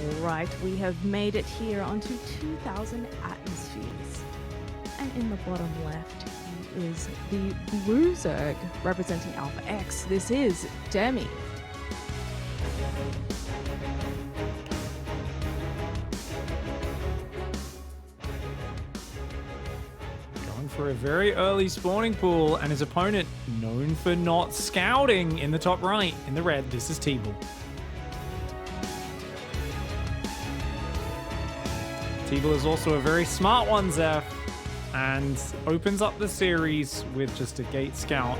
Alright, we have made it here onto 2,000 atmospheres. And in the bottom left is the blue Zerg representing Alpha X. This is Demi. Going for a very early spawning pool, and his opponent, known for not scouting in the top right, in the red, this is TeebuL. TeebuL is also a very smart one, Zeph, and opens up the series with just a gate scout.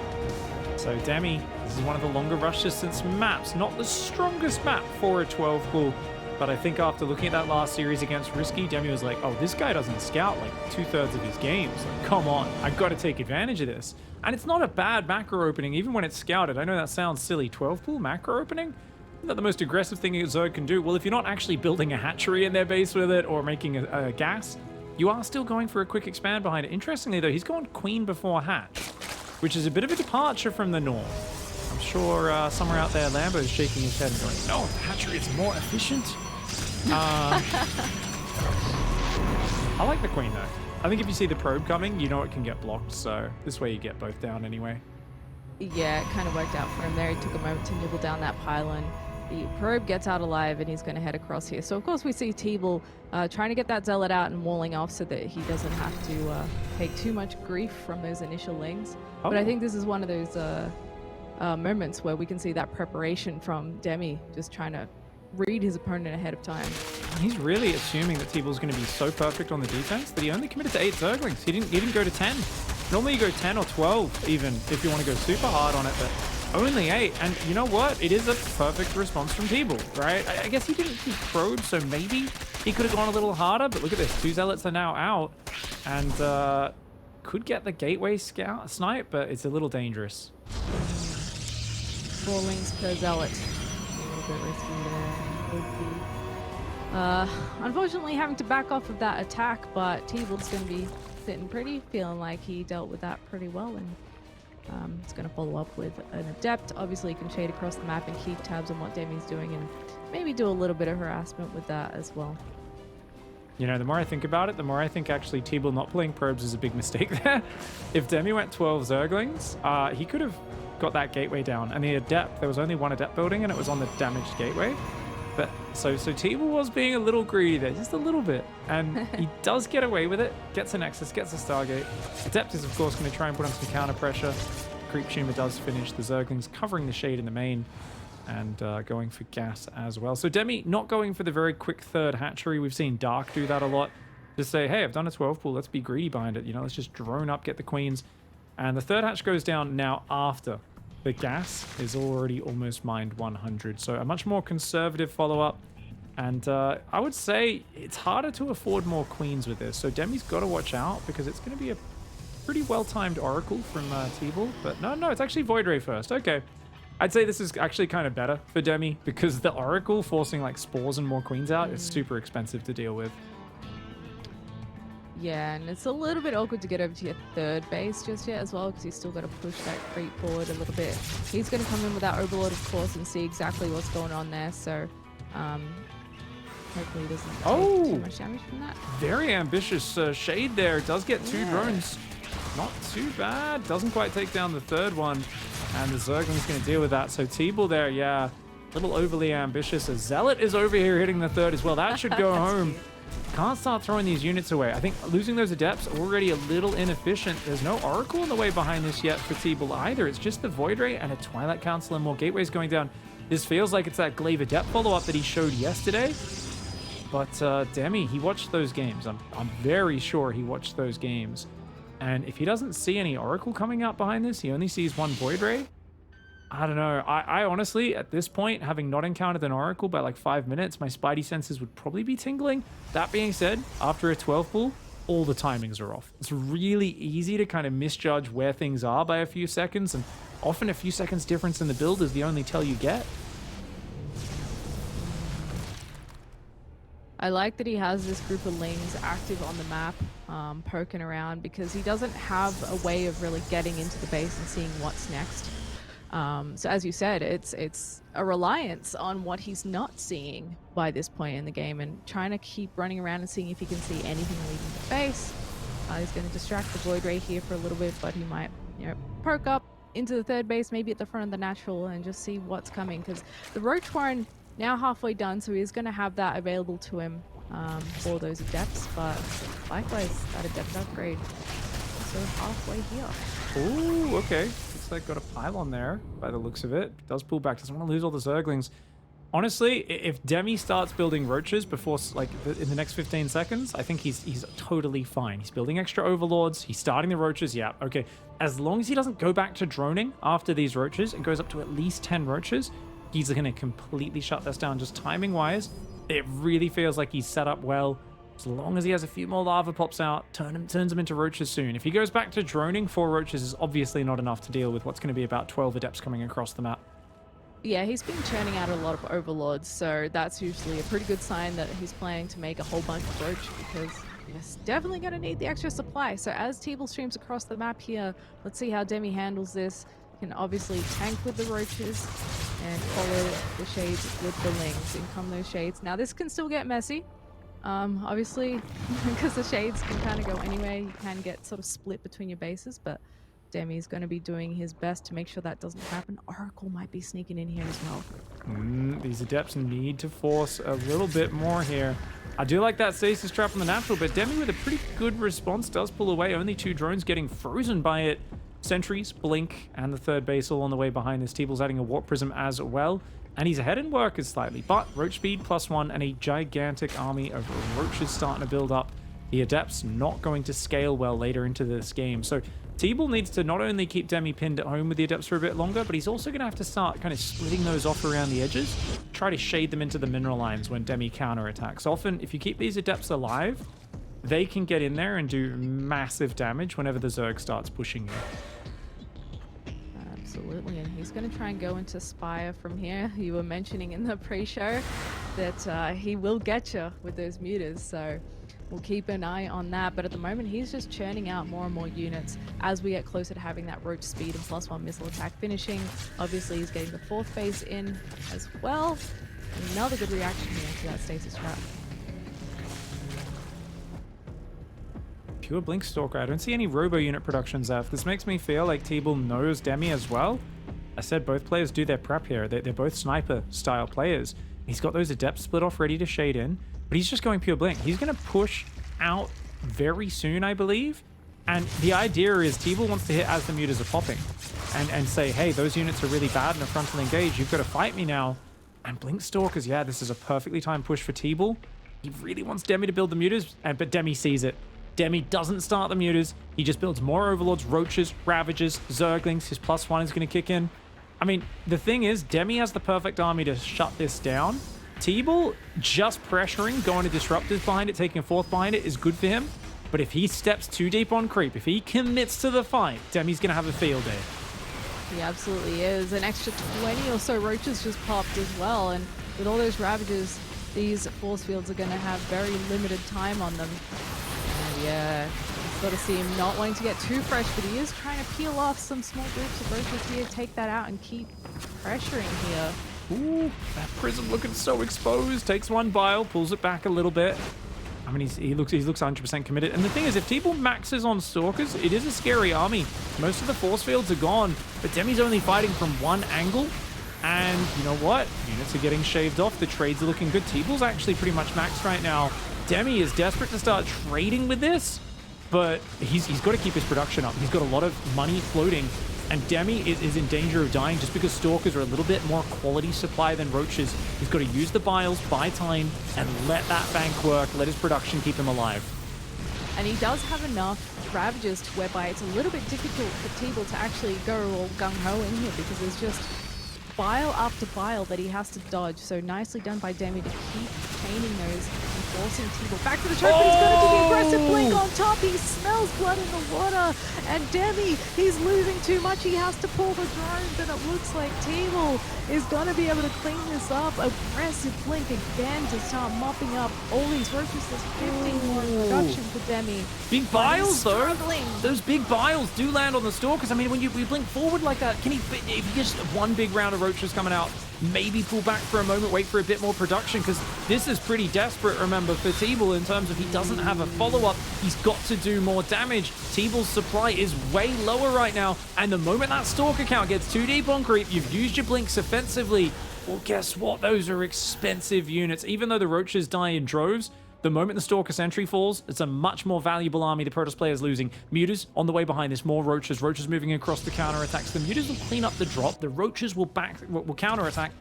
So Demi, this is one of the longer rush distance maps, not the strongest map for a 12 pool, but I think after looking at that last series against Risky, Demi was like, oh, this guy doesn't scout like 2/3 of his games. Like, come on, I've got to take advantage of this. And it's not a bad macro opening, even when it's scouted. I know that sounds silly. 12 pool macro opening? Isn't that the most aggressive thing a Zerg can do? Well, if you're not actually building a hatchery in their base with it or making a gas, you are still going for a quick expand behind it. Interestingly, though, he's gone queen before hatch, which is a bit of a departure from the norm. I'm sure somewhere out there, Lambo is shaking his head and going, no, the hatchery is more efficient. I like the queen, though. I think if you see the probe coming, you know it can get blocked, so this way you get both down anyway. Yeah, it kind of worked out for him there. He took a moment to nibble down that pylon. The probe gets out alive, and he's going to head across here. So, of course, we see TeebuL trying to get that Zealot out and walling off so that he doesn't have to take too much grief from those initial lings. Oh. But I think this is one of those moments where we can see that preparation from Demi, just trying to read his opponent ahead of time. He's really assuming that TeebuL's going to be so perfect on the defense that he only committed to 8 Zerglings. He didn't go to 10. Normally you go 10 or 12 even if you want to go super hard on it, but only 8. And you know what? It is a perfect response from TeebuL, right? I guess he didn't keep probe, so maybe he could have gone a little harder, but look at this. 2 Zealots are now out and could get the gateway scout snipe, but it's a little dangerous. 4 lings per Zealot. A little bit risky there. Unfortunately having to back off of that attack, but TeebuL's going to be sitting pretty, feeling like he dealt with that pretty well, and he's going to follow up with an Adept. Obviously, you can shade across the map and keep tabs on what Demi's doing, and maybe do a little bit of harassment with that as well. You know, the more I think about it, the more I think actually TeebuL not playing probes is a big mistake there. If Demi went 12 Zerglings, he could have got that gateway down, and the Adept, there was only one Adept building, and it was on the damaged gateway. But so TeebuL was being a little greedy there, just a little bit, and he does get away with it. Gets a Nexus, gets a Stargate. Adept is of course going to try and put on some counter pressure. Creep Tumor does finish the Zerglings, covering the shade in the main, and going for gas as well. So Demi not going for the very quick third hatchery. We've seen Dark do that a lot. Just say, hey, I've done a 12 pool. Let's be greedy behind it. You know, let's just drone up, get the queens, and the third hatch goes down now after the gas is already almost mined 100. So a much more conservative follow-up. And I would say it's harder to afford more queens with this. So Demi's got to watch out because it's going to be a pretty well-timed Oracle from TeebuL. But no, it's actually Void Ray first. Okay. I'd say this is actually kind of better for Demi because the Oracle forcing like spores and more queens out is super expensive to deal with. Yeah, and it's a little bit awkward to get over to your third base just yet as well, because you've still got to push that creep forward a little bit. He's going to come in with that Overlord, of course, and see exactly what's going on there. So hopefully he doesn't take too much damage from that. Very ambitious shade there. Does get 2 drones. Not too bad. Doesn't quite take down the third one. And the Zergling's going to deal with that. So TeebuL there, yeah, a little overly ambitious. A Zealot is over here hitting the third as well. That should go home. Cute. Can't start throwing these units away. I think losing those Adepts already a little inefficient. There's no Oracle in the way behind this yet for TeebuL either. It's just the Void Ray and a Twilight Council and more gateways going down. This feels like it's that Glaive Adept follow-up that he showed yesterday. But Demi, he watched those games. I'm very sure he watched those games. And if he doesn't see any Oracle coming out behind this, he only sees one Void Ray. I don't know. I honestly, at this point, having not encountered an Oracle by like 5 minutes, my spidey senses would probably be tingling. That being said, after a 12 pool, all the timings are off. It's really easy to kind of misjudge where things are by a few seconds, and often a few seconds difference in the build is the only tell you get. I like that he has this group of lings active on the map, poking around, because he doesn't have a way of really getting into the base and seeing what's next. So as you said, it's a reliance on what he's not seeing by this point in the game, and trying to keep running around and seeing if he can see anything leaving the base. He's going to distract the Void Ray here for a little bit, but he might, poke up into the third base, maybe at the front of the natural, and just see what's coming, because the Roach Warren now halfway done, so he's going to have that available to him for those adepts. But likewise, that adept upgrade also halfway here. Ooh, okay. Looks like got a pylon there by the looks of it. Does pull back. Doesn't want to lose all the Zerglings. Honestly, if Demi starts building roaches before, like, in the next 15 seconds, I think he's totally fine. He's building extra overlords. He's starting the roaches. Yeah, okay. As long as he doesn't go back to droning after these roaches and goes up to at least 10 roaches, he's going to completely shut this down. Just timing-wise, it really feels like he's set up well. As long as he has a few more lava pops out, turns him into roaches soon. If he goes back to droning, 4 roaches is obviously not enough to deal with what's going to be about 12 adepts coming across the map. Yeah, he's been churning out a lot of overlords, so that's usually a pretty good sign that he's planning to make a whole bunch of roach, because he's definitely going to need the extra supply. So as TeebuL streams across the map here, let's see how Demi handles this. He can obviously tank with the roaches and follow the shades with the lings. In come those shades. Now this can still get messy. Obviously, because the shades can kind of go anywhere, you can get sort of split between your bases, but Demi's going to be doing his best to make sure that doesn't happen. Oracle might be sneaking in here as well. These adepts need to force a little bit more here. I do like that stasis trap on the natural, but Demi with a pretty good response does pull away. Only 2 drones getting frozen by it. Sentries, Blink, and the third base all on the way behind this. TeebuL's adding a Warp Prism as well. And he's ahead in workers slightly, but Roach Speed +1 and a gigantic army of roaches starting to build up. The adepts not going to scale well later into this game. So TeebuL needs to not only keep Demi pinned at home with the adepts for a bit longer, but he's also going to have to start kind of splitting those off around the edges, try to shade them into the mineral lines when Demi counterattacks. Often, if you keep these adepts alive, they can get in there and do massive damage whenever the Zerg starts pushing you. Absolutely, and he's going to try and go into Spire from here. You were mentioning in the pre-show that he will get you with those mutas, so we'll keep an eye on that. But at the moment, he's just churning out more and more units as we get closer to having that Roach Speed and +1 missile attack finishing. Obviously, he's getting the 4th base in as well. Another good reaction here to that stasis trap. Pure Blink Stalker. I don't see any Robo unit production, Zeph. This makes me feel like TeebuL knows Demi as well. I said both players do their prep here. They're both sniper style players. He's got those adepts split off ready to shade in, but he's just going pure Blink. He's going to push out very soon, I believe. And the idea is TeebuL wants to hit as the mutas are popping and say, hey, those units are really bad in a frontal engage. You've got to fight me now. And Blink Stalkers, yeah, this is a perfectly timed push for TeebuL. He really wants Demi to build the mutas, but Demi sees it. Demi doesn't start the mutas. He just builds more overlords, roaches, ravagers, zerglings. His +1 is going to kick in. I mean, the thing is, Demi has the perfect army to shut this down. TeebuL just pressuring, going to disruptors behind it, taking a 4th behind it is good for him. But if he steps too deep on creep, if he commits to the fight, Demi's going to have a field day. He absolutely is. An extra 20 or so roaches just popped as well. And with all those ravagers, these force fields are going to have very limited time on them. Yeah, got to see him not wanting to get too fresh, but he is trying to peel off some small groups of roaches here, take that out and keep pressuring here. Ooh, that prism looking so exposed. Takes 1 bile, pulls it back a little bit. I mean, he looks 100% committed. And the thing is, if TeebuL maxes on Stalkers, it is a scary army. Most of the force fields are gone, but Demi's only fighting from one angle. And you know what? Units are getting shaved off. The trades are looking good. TeebuL's actually pretty much maxed right now. Demi is desperate to start trading with this, but he's got to keep his production up. He's got a lot of money floating, and Demi is in danger of dying just because Stalkers are a little bit more quality supply than Roaches. He's got to use the biles, buy time, and let that bank work, let his production keep him alive. And he does have enough Ravagers to whereby it's a little bit difficult for TeebuL to actually go all gung-ho in here, because there's just bile after bile that he has to dodge. So nicely done by Demi to keep chaining those and forcing TeebuL back to the choke, but he's going to do the aggressive blink on top. He smells blood in the water, and Demi, he's losing too much. He has to pull the drones, and it looks like TeebuL is going to be able to clean this up. Aggressive blink again to start mopping up all these roaches. There's 15 more in production for Demi. Big biles, though. Struggling. Those big biles do land on the Stalkers. I mean, when you blink forward like that, can he, if he gets one big round of roaches coming out, maybe pull back for a moment, wait for a bit more production, because this is pretty desperate, remember, for TeebuL in terms of he doesn't have a follow-up. He's got to do more damage. TeebuL's supply is way lower right now, and the moment that Stalker count gets too deep on creep, you've used your blinks offensively, well, guess what? Those are expensive units. Even though the roaches die in droves, the moment the Stalker sentry falls, it's a much more valuable army the Protoss player is losing. Mutas on the way behind this, more roaches. Roaches moving across the counterattacks. The Mutas will clean up the drop. The roaches will counterattack.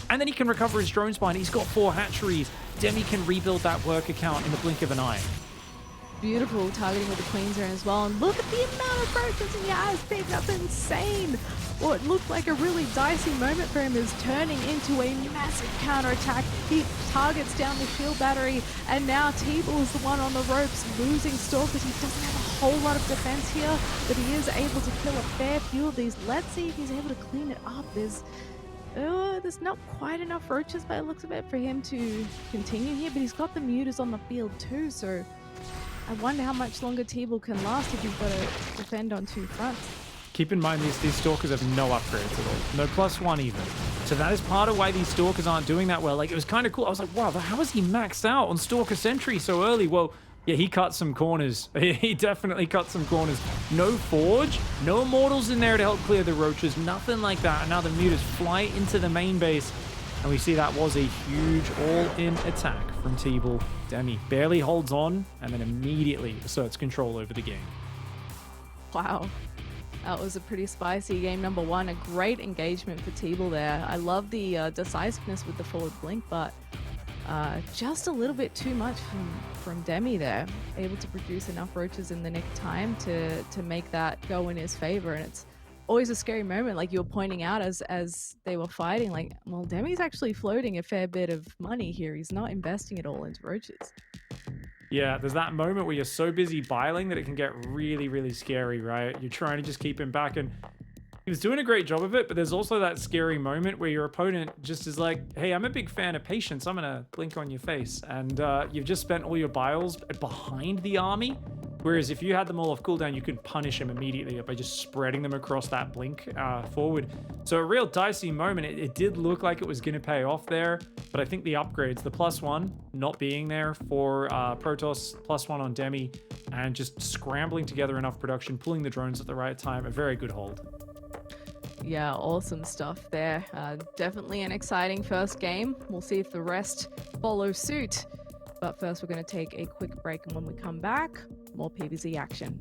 And then he can recover his drone spine. He's got 4 hatcheries. Demi can rebuild that worker count in the blink of an eye. Beautiful targeting with the Queen Zone as well. And look at the amount of roaches he has picked. That's insane. What looked like a really dicey moment for him is turning into a massive counterattack. He targets down the shield battery, and now TeebuL is the one on the ropes, losing Stalkers. He doesn't have a whole lot of defense here, but he is able to kill a fair few of these. Let's see if he's able to clean it up. There's not quite enough roaches by the looks of it for him to continue here, but he's got the Mutas on the field too, so I wonder how much longer TeebuL can last if he's got to defend on 2 fronts. Keep in mind, these Stalkers have no upgrades at all. No +1 even. So that is part of why these Stalkers aren't doing that well. Like, it was kind of cool. I was like, wow, how is he maxed out on Stalker Sentry so early? Well, yeah, he cut some corners. He definitely cut some corners. No Forge, no Immortals in there to help clear the roaches, nothing like that. And now the Mutas fly into the main base. And we see that was a huge all-in attack from TeebuL. Demi barely holds on and then immediately asserts control over the game. Wow. That was a pretty spicy game number 1. A great engagement for TeebuL there. I love the decisiveness with the forward blink, but just a little bit too much from Demi there. Able to produce enough roaches in the nick of time to make that go in his favor. And it's always a scary moment, like you were pointing out as they were fighting. Like, well, Demi's actually floating a fair bit of money here. He's not investing it all into roaches. Yeah, there's that moment where you're so busy biling that it can get really, really scary, right? You're trying to just keep him back, and he was doing a great job of it, but there's also that scary moment where your opponent just is like, hey, I'm a big fan of patience. I'm going to blink on your face. And you've just spent all your biles behind the army. Whereas if you had them all off cooldown, you could punish him immediately by just spreading them across that blink forward. So a real dicey moment. It did look like it was going to pay off there, but I think the upgrades, the +1 not being there for Protoss, +1 on Demi, and just scrambling together enough production, pulling the drones at the right time, a very good hold. Yeah, awesome stuff there. Definitely an exciting first game. We'll see if the rest follow suit. But first, we're going to take a quick break, and when we come back, more PvZ action.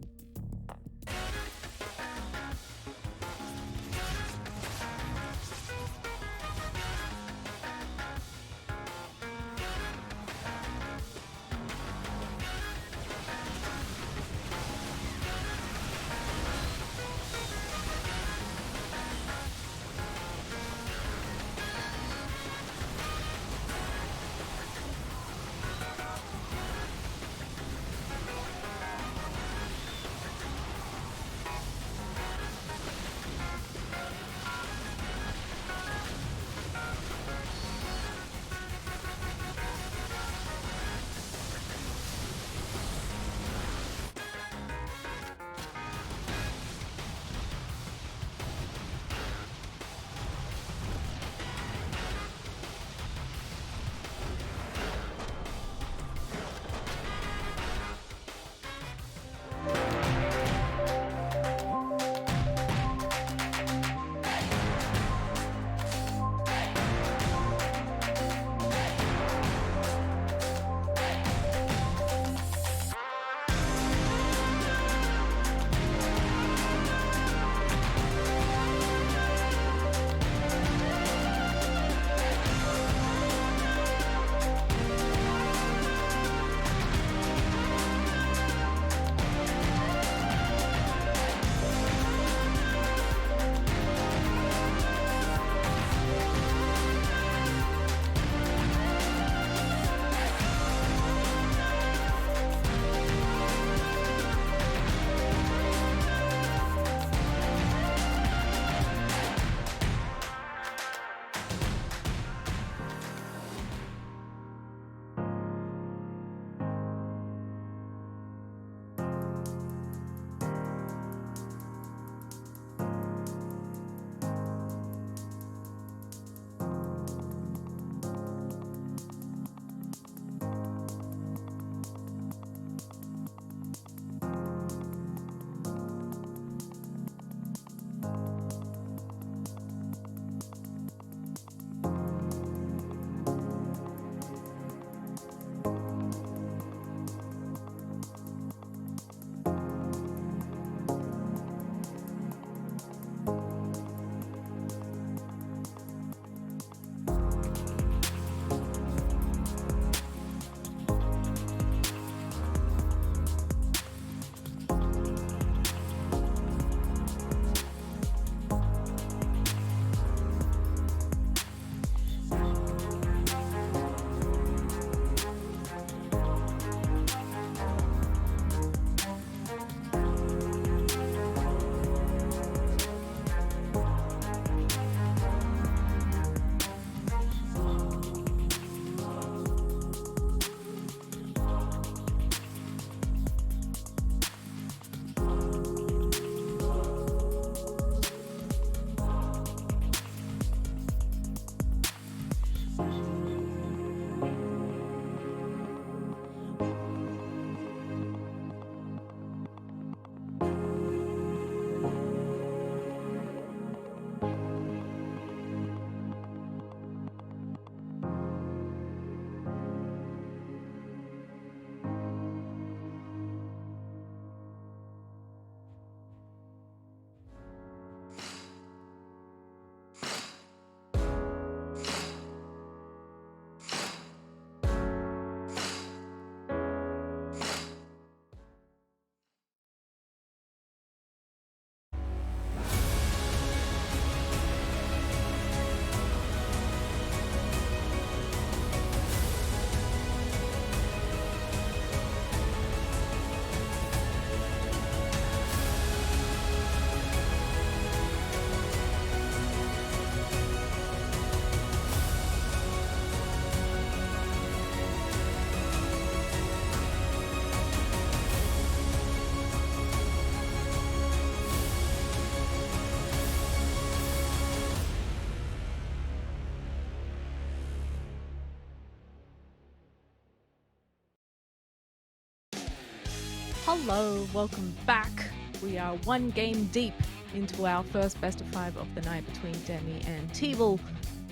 Hello, welcome back. We are one game deep into our first best of 5 of the night between Demi and TeebuL.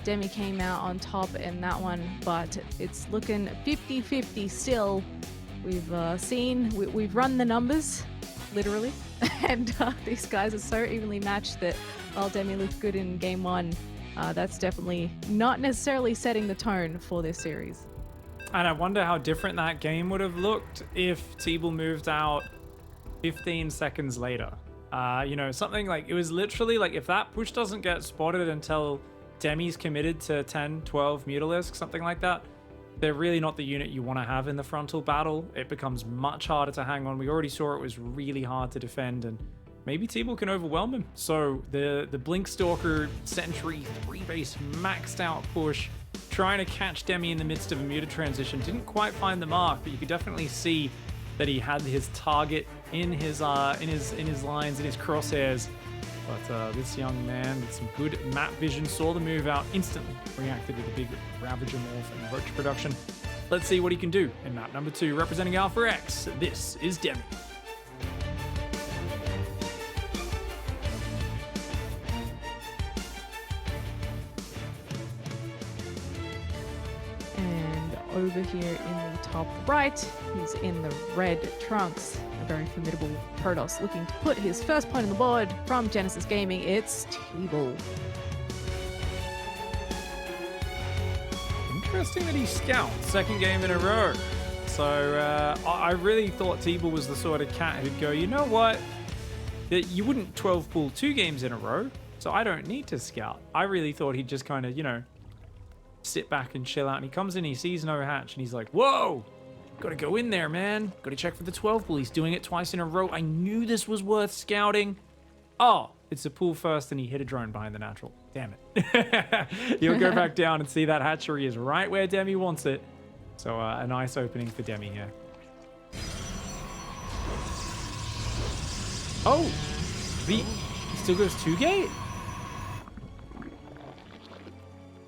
Demi came out on top in that one, but it's looking 50-50 still. We've run the numbers, literally, and these guys are so evenly matched that while Demi looked good in game 1, that's definitely not necessarily setting the tone for this series. And I wonder how different that game would have looked if TeebuL moved out 15 seconds later. Something like, it was literally like, if that push doesn't get spotted until Demi's committed to 10, 12 Mutalisk, something like that, they're really not the unit you want to have in the frontal battle. It becomes much harder to hang on. We already saw it was really hard to defend, and maybe TeebuL can overwhelm him. So the Blink Stalker Sentry 3-base maxed out push, trying to catch Demi in the midst of a muted transition. Didn't quite find the mark, but you could definitely see that he had his target in his lines, in his crosshairs. But this young man with some good map vision saw the move out, instantly reacted with a big Ravager morph and Roach production. Let's see what he can do in map number 2, representing Alpha X. This is Demi. Over here in the top right, he's in the red trunks, a very formidable Protoss looking to put his first point on the board from Genesis Gaming. It's TeebuL. Interesting that he scouts second game in a row. So I really thought TeebuL was the sort of cat who'd go, you know what, that you wouldn't 12 pull 2 games in a row, so I don't need to scout. I really thought he'd just kind of, sit back and chill out. And he comes in, he sees no hatch, and he's like, whoa, gotta go in there, man. Gotta check for the 12 pull. He's doing it twice in a row. I knew this was worth scouting. Oh, it's a pull first, and he hit a drone behind the natural. Damn it. He'll go back down and see that hatchery is right where Demi wants it. So a nice opening for Demi here. Oh, he still goes 2-gate?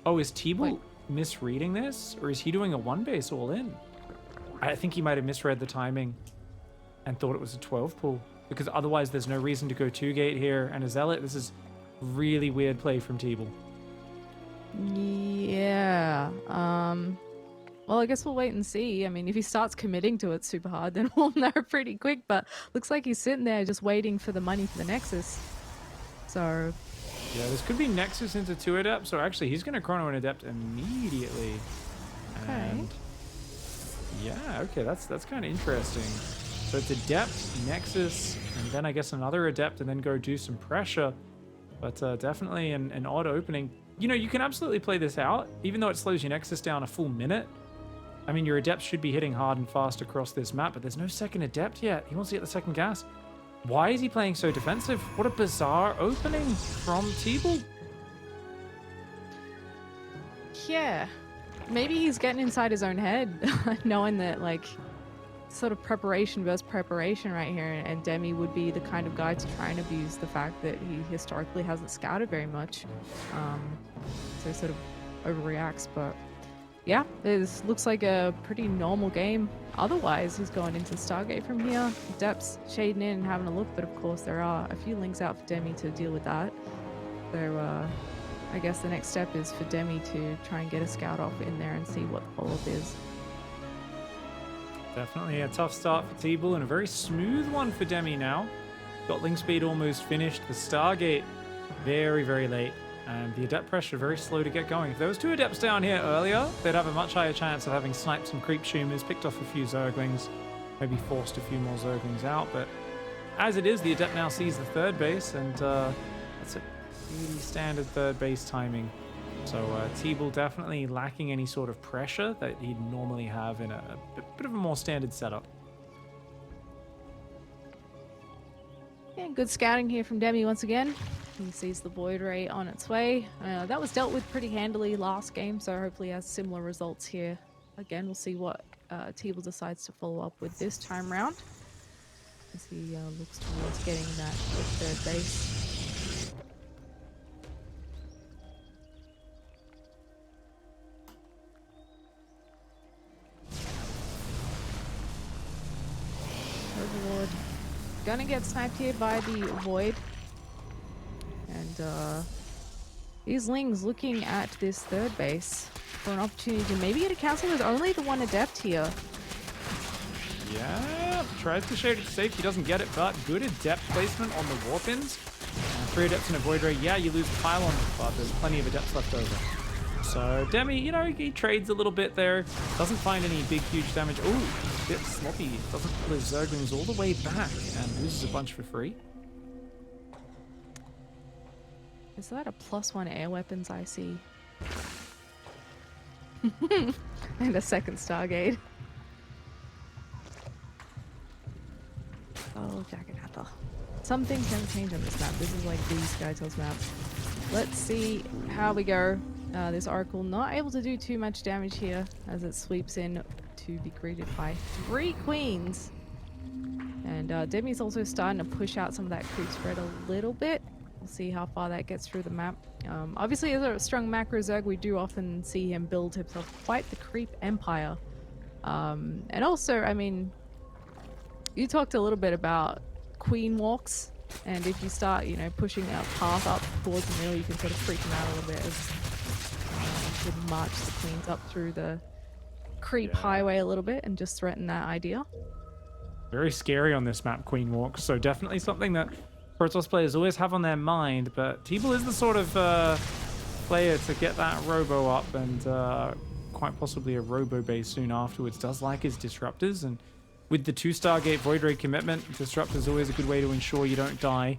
Oh, is TeebuL misreading this? Or is he doing a 1-base all in? I think he might have misread the timing and thought it was a 12 pull, because otherwise there's no reason to go 2-gate here. And a Zealot, this is really weird play from TeebuL. Yeah. Well, I guess we'll wait and see. I mean, if he starts committing to it super hard, then we'll know pretty quick. But looks like he's sitting there just waiting for the money for the Nexus. So yeah, this could be Nexus into 2 Adept. So actually, he's going to Chrono an Adept immediately. Okay. And yeah, okay, that's kind of interesting. So it's Adept, Nexus, and then I guess another Adept, and then go do some pressure. But definitely an odd opening. You can absolutely play this out, even though it slows your Nexus down a full minute. I mean, your Adept should be hitting hard and fast across this map, but there's no second Adept yet. He wants to get the second gas. Why is he playing so defensive? What a bizarre opening from TeebuL. yeah, maybe he's getting inside his own head, knowing that, like, sort of preparation versus preparation right here, and Demi would be the kind of guy to try and abuse the fact that he historically hasn't scouted very much. So he sort of overreacts, but yeah, this looks like a pretty normal game. Otherwise, he's going into Stargate from here. Depth's shading in and having a look, but of course there are a few links out for Demi to deal with that. So I guess the next step is for Demi to try and get a scout off in there and see what the follow-up is. Definitely a tough start for TeebuL and a very smooth one for Demi now. Got link speed almost finished. The Stargate very, very late. And the Adept pressure very slow to get going. If there was 2 Adepts down here earlier, they'd have a much higher chance of having sniped some Creep Shoomers, picked off a few Zerglings, maybe forced a few more Zerglings out. But as it is, the Adept now sees the 3rd base, and that's a really standard 3rd base timing. So TeebuL definitely lacking any sort of pressure that he'd normally have in a bit of a more standard setup. Yeah, good scouting here from Demi once again. He sees the Void Ray on its way. That was dealt with pretty handily last game, so hopefully has similar results here. Again, we'll see what TeebuL decides to follow up with this time round, as he looks towards getting that 3rd base. Overlord gonna get sniped here by the Void. And these Lings looking at this third base for an opportunity to maybe get a council. There's only the one Adept here. Yeah, tries to shade it safe. He doesn't get it, but good Adept placement on the Warpins. 3 Adepts and a Void Ray. Yeah, you lose the pylon, but there's plenty of Adepts left over. So Demi, you know, he trades a little bit there. Doesn't find any big, huge damage. Ooh, a bit sloppy. Doesn't pull his Zerglings all the way back and loses a bunch for free. Is that a +1 air weapons I see? And a second Stargate. Oh, Jackanapper. Some things never change on this map. This is like the SkyTels map. Let's see how we go. This Oracle not able to do too much damage here as it sweeps in to be greeted by 3 Queens. And Demi's also starting to push out some of that creep spread a little bit. We'll see how far that gets through the map. Obviously, as a strong macro Zerg, we do often see him build himself quite the creep empire. And also, I mean, you talked a little bit about queen walks, and if you start, you know, pushing a path up towards the middle, you can sort of freak them out a little bit as you could march the queens up through the creep highway a little bit and just threaten that idea. Very scary on this map, Queen Walk. So definitely something that Protoss players always have on their mind, but TeebuL is the sort of player to get that robo up and quite possibly a robo base soon afterwards. Does like his disruptors, and with the 2 Stargate Void Ray commitment, disruptor is always a good way to ensure you don't die.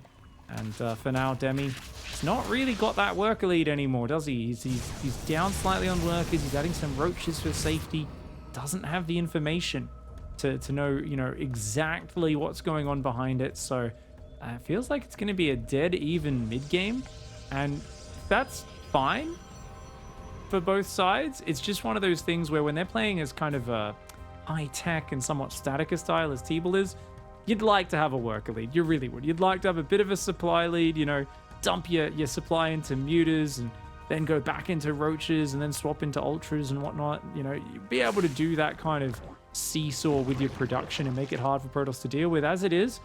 And for now, Demi, he's not really got that worker lead anymore, does he? He's down slightly on workers. He's adding some roaches for safety. Doesn't have the information to know, you know, exactly what's going on behind it. So it feels like it's going to be a dead even mid game, and that's fine for both sides. It's just one of those things where when they're playing as kind of a high-tech and somewhat static a style as TeebuL is, you'd like to have a worker lead. You really would. You'd like to have a bit of a supply lead, you know, dump your supply into muters and then go back into roaches and then swap into ultras and whatnot. You know, you'd be able to do that kind of seesaw with your production and make it hard for Protoss to deal with. As it is,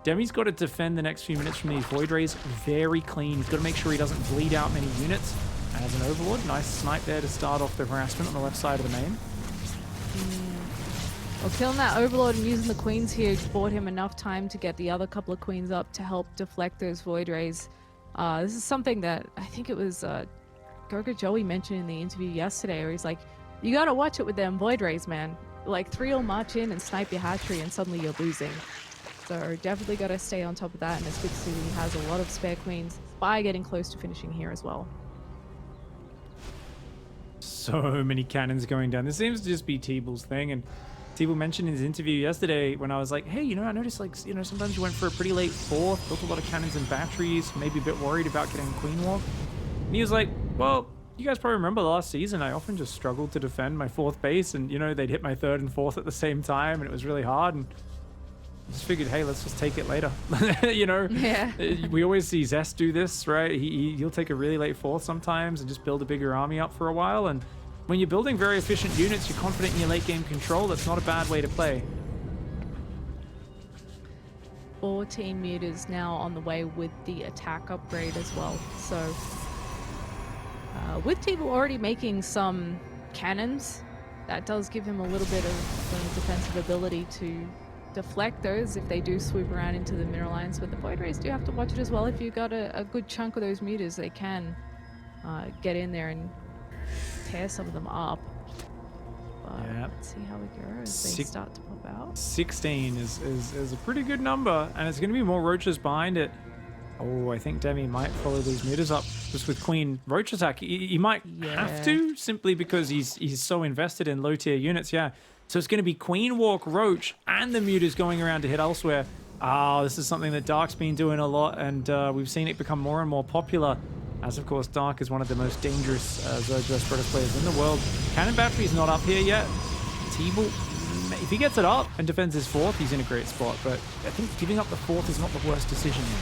Demi's got to defend the next few minutes from these Void Rays very clean. He's got to make sure he doesn't bleed out many units. As an Overlord, nice snipe there to start off the harassment on the left side of the main. Well, killing that Overlord and using the Queens here bought him enough time to get the other couple of Queens up to help deflect those Void Rays. This is something that I think it was Goga Joey mentioned in the interview yesterday, where he's like, you gotta watch it with them Void Rays, man. Like 3 will march in and snipe your hatchery and suddenly you're losing. So definitely gotta stay on top of that, and it's good to see that he has a lot of spare Queens by getting close to finishing here as well. So many cannons going down. This seems to just be TeebuL's thing, and TeebuL mentioned in his interview yesterday when I was like, hey, you know, I noticed, like, you know, sometimes you went for a pretty late 4th, built a lot of cannons and batteries, maybe a bit worried about getting a Queen Walk. And he was like, well, you guys probably remember last season, I often just struggled to defend my 4th base, and, you know, they'd hit my 3rd and 4th at the same time, and it was really hard, and I just figured, hey, let's just take it later. You know, yeah. We always see Zest do this, right? He'll take a really late 4th sometimes and just build a bigger army up for a while, and when you're building very efficient units, you're confident in your late game control. That's not a bad way to play. 14 meters now on the way with the attack upgrade as well. So with TeebuL already making some cannons, that does give him a little bit of defensive ability to deflect those if they do swoop around into the mineral lines. But the Void Rays do have to watch it as well. If you've got a good chunk of those meters, they can get in there and tear some of them up. But yeah. Let's see how we go as they start to pop out. 16 is a pretty good number, and it's going to be more roaches behind it. Oh, I think Demi might follow these meters up just with Queen Roach attack. He might have to, simply because he's so invested in low tier units. Yeah, so it's going to be Queen Walk Roach and the meters going around to hit elsewhere. This is something that Dark's been doing a lot, and we've seen it become more and more popular. As, of course, Dark is one of the most dangerous Zerg Protoss players in the world. Cannon Battery's not up here yet. TeebuL, if he gets it up and defends his 4th, he's in a great spot. But I think giving up the 4th is not the worst decision here.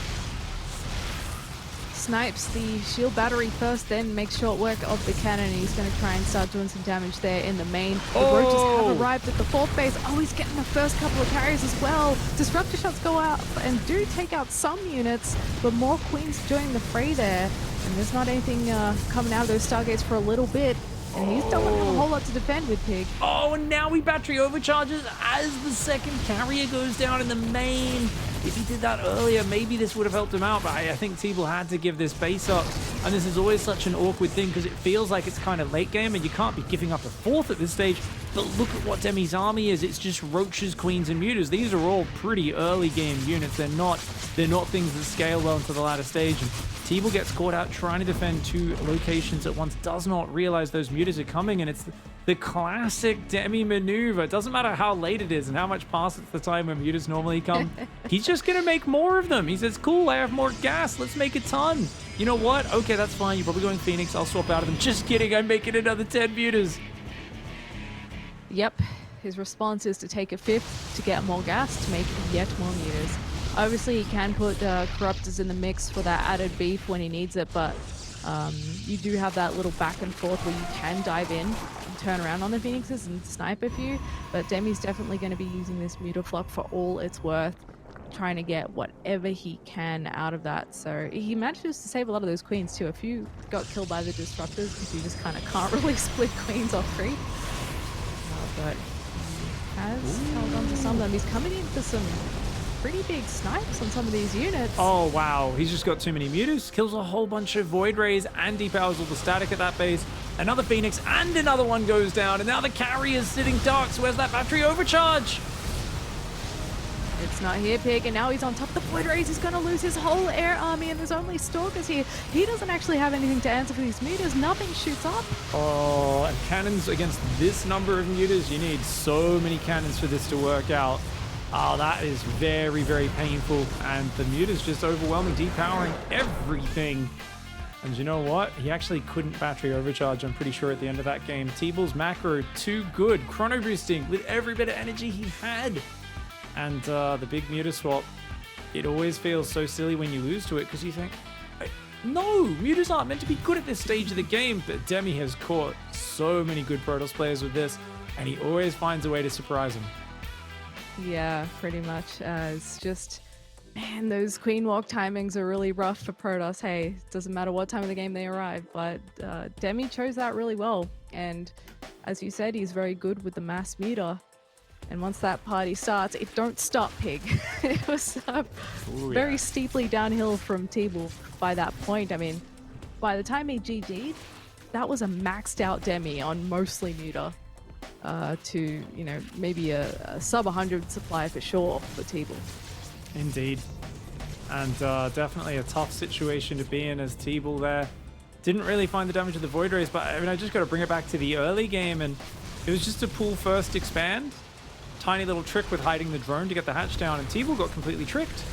snipes the shield battery first, then makes short work of the cannon. He's going to try and start doing some damage there in the main. The roaches have arrived at the 4th base. Oh, he's getting the first couple of carries as well. Disruptor shots go out and do take out some units, but more queens joining the fray there. And there's not anything coming out of those Stargates for a little bit. And he's still going to have a whole lot to defend with, Pig. Oh, and now he battery overcharges as the second carrier goes down in the main. If he did that earlier, maybe this would have helped him out, but I think TeebuL had to give this base up. And this is always such an awkward thing because it feels like it's kind of late game and you can't be giving up a 4th at this stage. But look at what Demi's army is. It's just roaches, queens, and mutas. These are all pretty early game units. They're not things that scale well into the latter stage. And TeebuL gets caught out trying to defend 2 locations at once, does not realize those mutas are coming, and it's the classic Demi maneuver. It doesn't matter how late it is and how much past the time when mutas normally come. He's just going to make more of them. He says, cool, I have more gas. Let's make a ton. You know what? Okay, that's fine. You're probably going Phoenix. I'll swap out of them. Just kidding. I'm making another 10 mutas. Yep. His response is to take a 5th to get more gas to make yet more mutas. Obviously, he can put Corruptors in the mix for that added beef when he needs it, but you do have that little back and forth where you can dive in and turn around on the Phoenixes and snipe a few, but Demi's definitely going to be using this mutaflux for all it's worth, trying to get whatever he can out of that. So he manages to save a lot of those queens too. A few got killed by the disruptors because you just kind of can't really split queens off creep. But he has held on to some of them. He's coming in for some pretty big snipes on some of these units. Oh, wow. He's just got too many mutas. Kills a whole bunch of Void Rays and depowers all the static at that base. Another Phoenix and another one goes down. And now the carrier's sitting dark. So where's that battery overcharge? It's not here, Pig, and now he's on top of the Void Rays. He's going to lose his whole air army, and there's only Stalkers here. He doesn't actually have anything to answer for these mutas. Nothing shoots up. Oh, and cannons against this number of mutas. You need so many cannons for this to work out. Oh, that is very, very painful. And the muta's just overwhelming, depowering everything. And you know what? He actually couldn't battery overcharge, I'm pretty sure, at the end of that game. TeebuL's macro, too good. Chrono boosting with every bit of energy he had. And the big muta swap, it always feels so silly when you lose to it because you think, no, mutas aren't meant to be good at this stage of the game. But Demi has caught so many good Protoss players with this, and he always finds a way to surprise them. Yeah, pretty much. It's just, man, those queen walk timings are really rough for Protoss. Hey, doesn't matter what time of the game they arrive, but Demi chose that really well. And as you said, he's very good with the mass muta. And once that party starts, it don't stop, Pig. It was very steeply downhill from TeebuL by that point. I mean, by the time he GG'd, that was a maxed out Demi on mostly muta. To, you know, maybe a sub 100 supply for sure for TeebuL. Indeed. And definitely a tough situation to be in as TeebuL there. Didn't really find the damage of the Void Rays, but I mean, I just got to bring it back to the early game, and it was just a pull first expand. Tiny little trick with hiding the drone to get the hatch down, and TeebuL got completely tricked.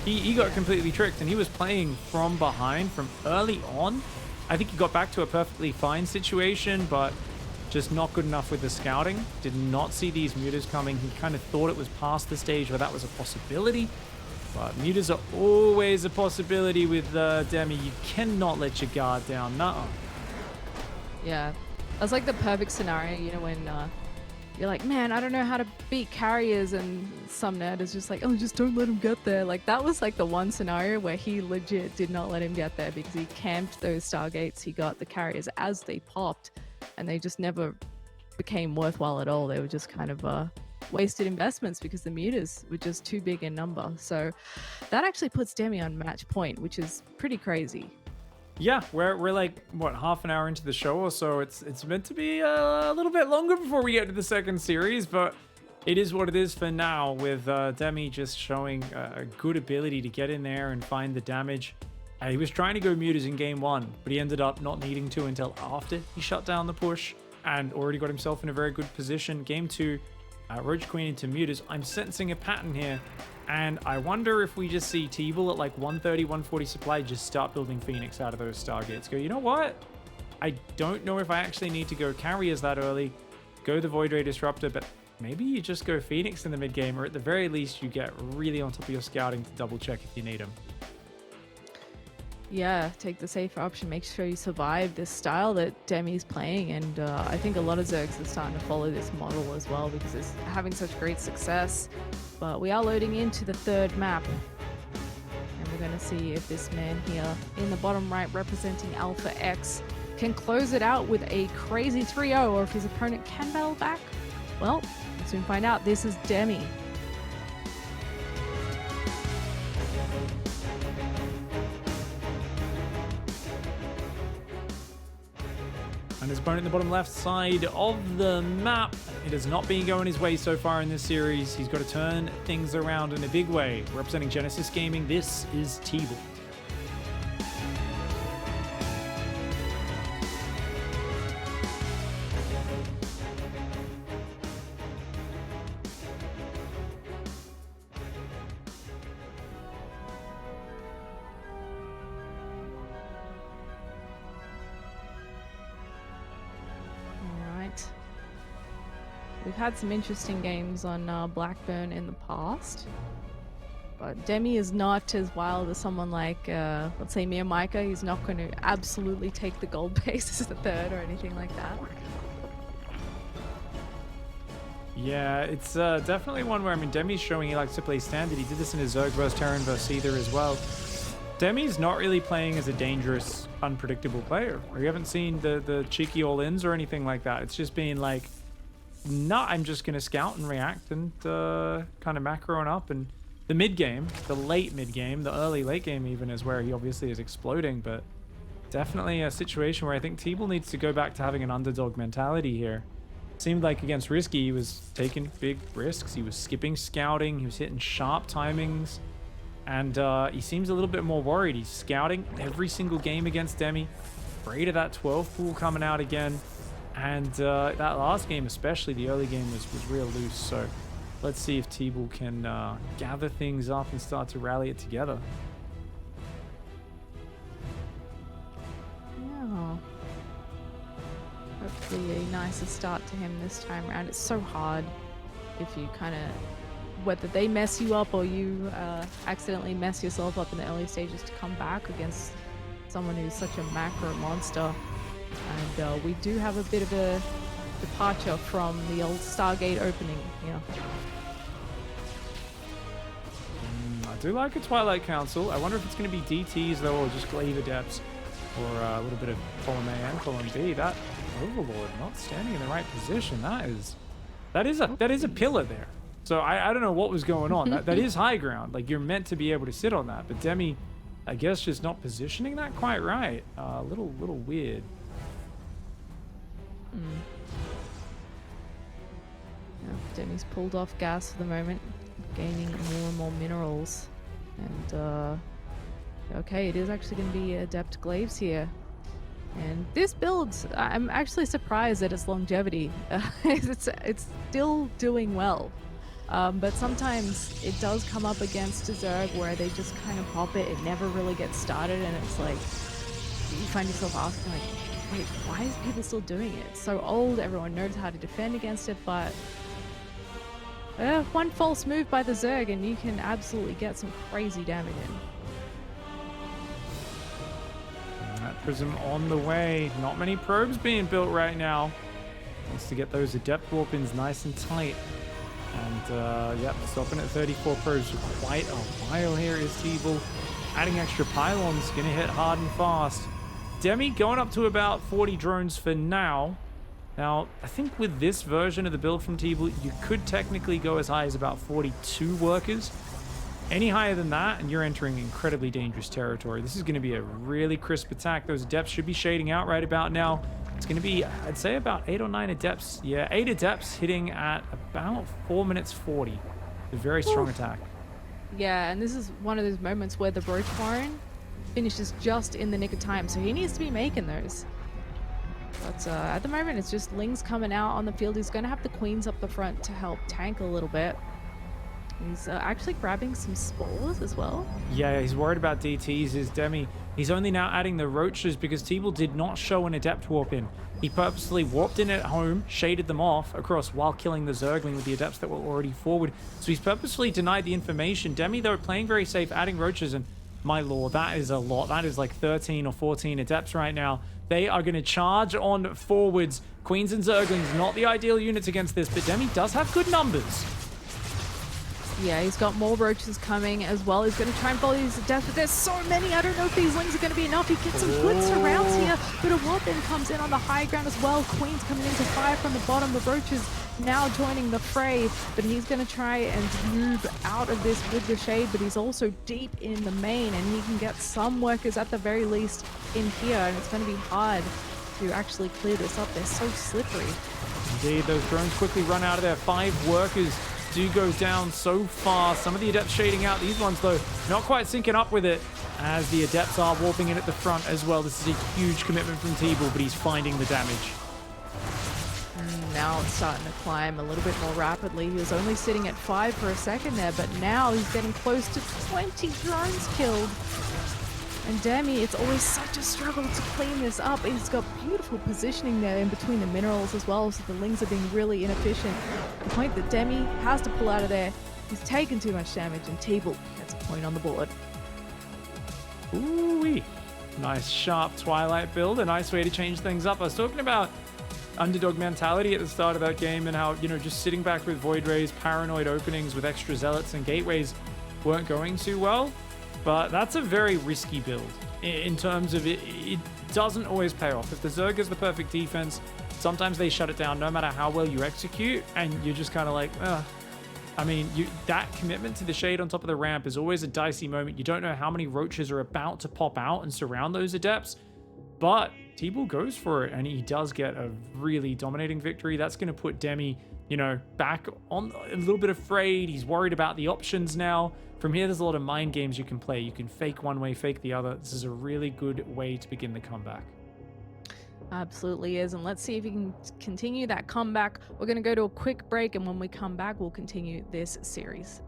He got completely tricked, and he was playing from behind from early on. I think he got back to a perfectly fine situation, but just not good enough with the scouting. Did not see these mutas coming. He kind of thought it was past the stage where that was a possibility. But mutas are always a possibility with Demi. You cannot let your guard down. Nuh-uh. Yeah. That's like the perfect scenario, you know, when you're like, man, I don't know how to beat carriers, and some nerd is just like, oh, just don't let him get there. Like, that was like the one scenario where he legit did not let him get there because he camped those Stargates. He got the carriers as they popped, and they just never became worthwhile at all. They were just kind of wasted investments because the mutas were just too big in number. So that actually puts Demi on match point, which is pretty crazy. Yeah, we're like, what, half an hour into the show or so. It's meant to be a little bit longer before we get to the second series, but it is what it is for now, with Demi just showing a good ability to get in there and find the damage. He was trying to go mutas in game one, but he ended up not needing to until after he shut down the push and already got himself in a very good position. Game two, Roach Queen into mutas. I'm sensing a pattern here, and I wonder if we just see TeebuL at like 130, 140 supply just start building Phoenix out of those Stargates. Go, you know what? I don't know if I actually need to go carriers that early. Go the Void Ray Disruptor, but maybe you just go Phoenix in the mid game, or at the very least you get really on top of your scouting to double check if you need them. Yeah, take the safer option. Make sure you survive this style that Demi's playing, and I think a lot of Zergs are starting to follow this model as well because it's having such great success. But we are loading into the third map, and we're going to see if this man here in the bottom right representing Alpha X can close it out with a crazy 3-0, or if his opponent can battle back. Well, we'll soon find out. This is Demi. And his opponent in the bottom left side of the map. It has not been going his way so far in this series. He's got to turn things around in a big way. Representing Genesis Gaming, this is TeebuL. We've had some interesting games on Blackburn in the past, but Demi is not as wild as someone like, let's say, Mia Micah. He's not going to absolutely take the gold base as the third or anything like that. Yeah, it's definitely one where, I mean, Demi's showing he likes to play standard. He did this in his Zerg vs Terran vs Ether as well. Demi's not really playing as a dangerous, unpredictable player. We haven't seen the cheeky all-ins or anything like that. It's just been like, no, I'm just going to scout and react and kind of macroing up. And the mid-game, the late mid-game, the early late game even is where he obviously is exploding. But definitely a situation where I think TeebuL needs to go back to having an underdog mentality here. Seemed like against Risky, he was taking big risks. He was skipping scouting. He was hitting sharp timings. And he seems a little bit more worried. He's scouting every single game against Demi. Afraid of that 12 pool coming out again. And that last game, especially the early game, was real loose. So let's see if TeebuL can gather things up and start to rally it together. Yeah. Hopefully a nicer start to him this time around. It's so hard if you kind of, whether they mess you up or you accidentally mess yourself up in the early stages, to come back against someone who's such a macro monster. And we do have a bit of a departure from the old Stargate opening here. I do like a Twilight Council. I wonder if it's going to be DTs though, or just Glaive Adepts, or a little bit of column A and column B. That Overlord not standing in the right position. That is a pillar there. So I don't know what was going on. That is high ground. Like, you're meant to be able to sit on that. But Demi, I guess, just not positioning that quite right. A little weird. Yeah, Demi's pulled off gas for the moment, gaining more and more minerals. And okay, it is actually going to be Adept Glaives here. And this build, I'm actually surprised at its longevity. It's still doing well. But sometimes it does come up against a Zerg where they just kind of pop it. It never really gets started, and it's like, you find yourself asking, like, wait, why is people still doing it? It's so old, everyone knows how to defend against it, but one false move by the Zerg and you can absolutely get some crazy damage in. That Prism on the way. Not many probes being built right now. Wants to get those Adept Warpins nice and tight. And yep, stopping at 34 probes for quite a while here is TeebuL. Adding extra pylons, gonna hit hard and fast. Demi going up to about 40 drones for now. Now, I think with this version of the build from TeebuL, you could technically go as high as about 42 workers. Any higher than that, and you're entering incredibly dangerous territory. This is going to be a really crisp attack. Those Adepts should be shading out right about now. It's going to be, I'd say, about 8 or 9 Adepts. Yeah, 8 Adepts hitting at about 4 minutes 40. A very strong attack. Yeah, and this is one of those moments where the Broach Warren finishes just in the nick of time, so he needs to be making those. But at the moment, it's just Ling's coming out on the field. He's going to have the Queens up the front to help tank a little bit. He's actually grabbing some spores as well. Yeah, he's worried about DTs, is Demi. He's only now adding the Roaches because TeebuL did not show an Adept warp in. He purposely warped in at home, shaded them off across while killing the Zergling with the Adepts that were already forward. So he's purposely denied the information. Demi, though, playing very safe, adding Roaches, and My lord, that is a lot. That is like 13 or 14 adepts right now. They are going to charge on forwards. Queens and Zerglings, not the ideal units against this, but Demi does have good numbers. Yeah, he's got more roaches coming as well. He's going to try and follow these to death, but there's so many. I don't know if these lings are going to be enough. He gets some good surrounds here, but a lot then comes in on the high ground as well. Queen's coming in to fire from the bottom. The roaches now joining the fray, but he's going to try and move out of this with the shade, but he's also deep in the main, and he can get some workers at the very least in here, and it's going to be hard to actually clear this up. They're so slippery. Indeed, those drones quickly run out of there. 5 workers do go down so far. Some of the adepts shading out. These ones, though, not quite syncing up with it, as the adepts are warping in at the front as well. This is a huge commitment from TeebuL, but he's finding the damage. Now it's starting to climb a little bit more rapidly. He was only sitting at 5 for a second there, but now he's getting close to 20 drones killed. And Demi, it's always such a struggle to clean this up. He's got beautiful positioning there in between the minerals as well, so the lings are being really inefficient. The point that Demi has to pull out of there, he's taken too much damage, and TeebuL gets a point on the board. Ooh-wee. Nice sharp Twilight build, a nice way to change things up. I was talking about underdog mentality at the start of that game and how, you know, just sitting back with Void Rays, paranoid openings with extra zealots and gateways weren't going too well. But that's a very risky build in terms of it doesn't always pay off. If the Zerg is the perfect defense, sometimes they shut it down no matter how well you execute, and you're just kind of like, ugh. I mean, that commitment to the shade on top of the ramp is always a dicey moment. You don't know how many roaches are about to pop out and surround those adepts, but TeebuL goes for it, and he does get a really dominating victory. That's going to put Demi, you know, back on a little bit afraid. He's worried about the options now. From here, there's a lot of mind games you can play. You can fake one way, fake the other. This is a really good way to begin the comeback. Absolutely is, and let's see if he can continue that comeback. We're going to go to a quick break, and when we come back, we'll continue this series.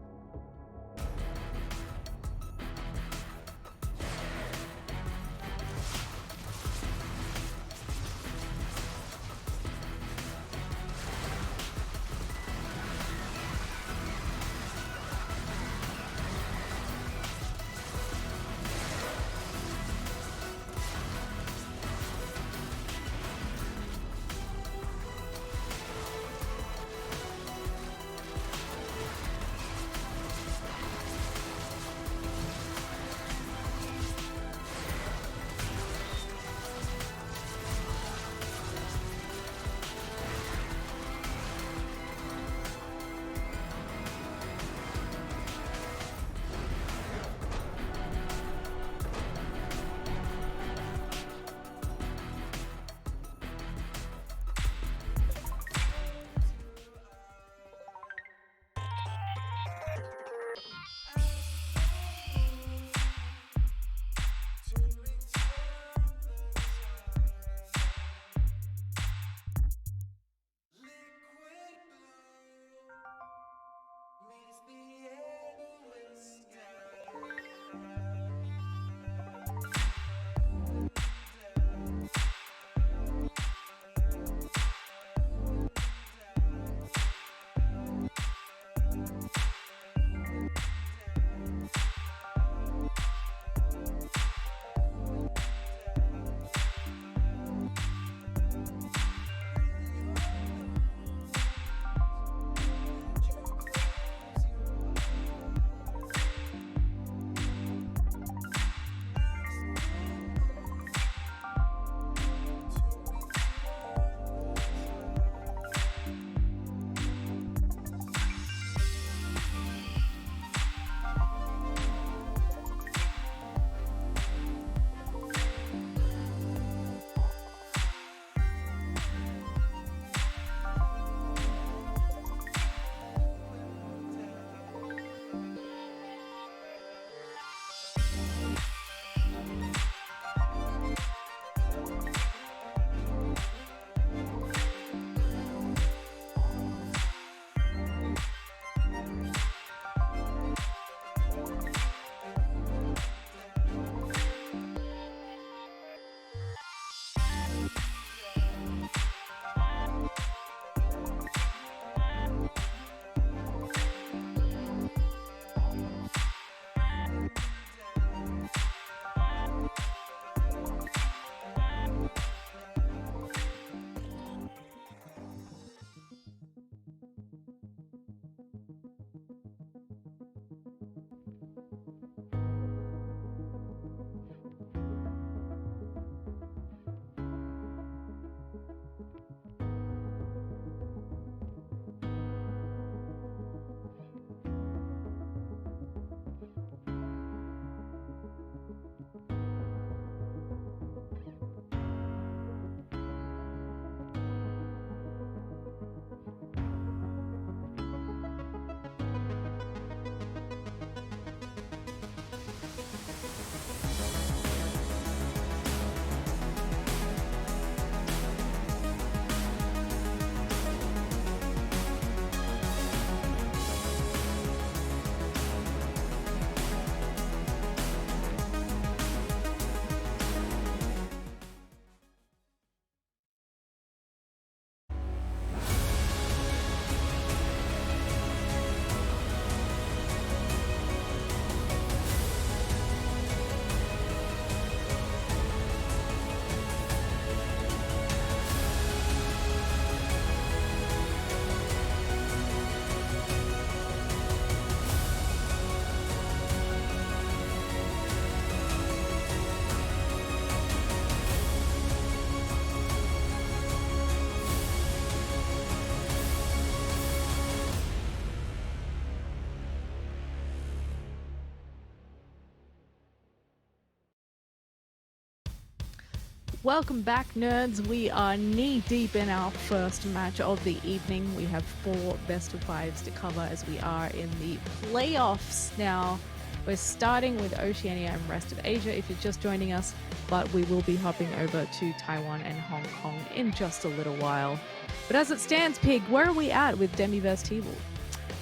Welcome back, nerds. We are knee-deep in our first match of the evening. We have 4 best-of-5s to cover as we are in the playoffs now. We're starting with Oceania and rest of Asia if you're just joining us, but we will be hopping over to Taiwan and Hong Kong in just a little while. But as it stands, Pig, where are we at with Demi vs TeebuL?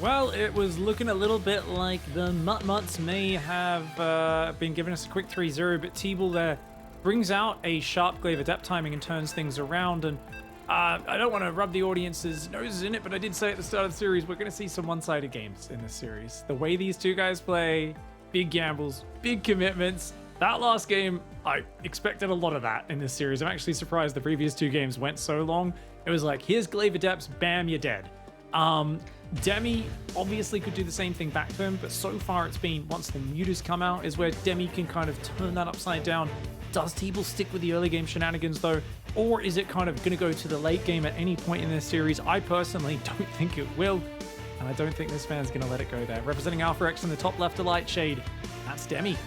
Well, it was looking a little bit like the Mutts may have been giving us a quick 3-0, but TeebuL there brings out a sharp glaive adept timing and turns things around. And I don't want to rub the audience's noses in it, but I did say at the start of the series, we're going to see some one-sided games in this series. The way these two guys play, big gambles, big commitments. That last game, I expected a lot of that in this series. I'm actually surprised the previous 2 games went so long. It was like, here's glaive adepts, bam, you're dead. Demi obviously could do the same thing back to him, but so far it's been, once the mutas come out, is where Demi can kind of turn that upside down. Does TeebuL stick with the early game shenanigans though? Or is it kind of going to go to the late game at any point in this series? I personally don't think it will. And I don't think this fan's going to let it go there. Representing Alpha X in the top left of light shade, that's Demi.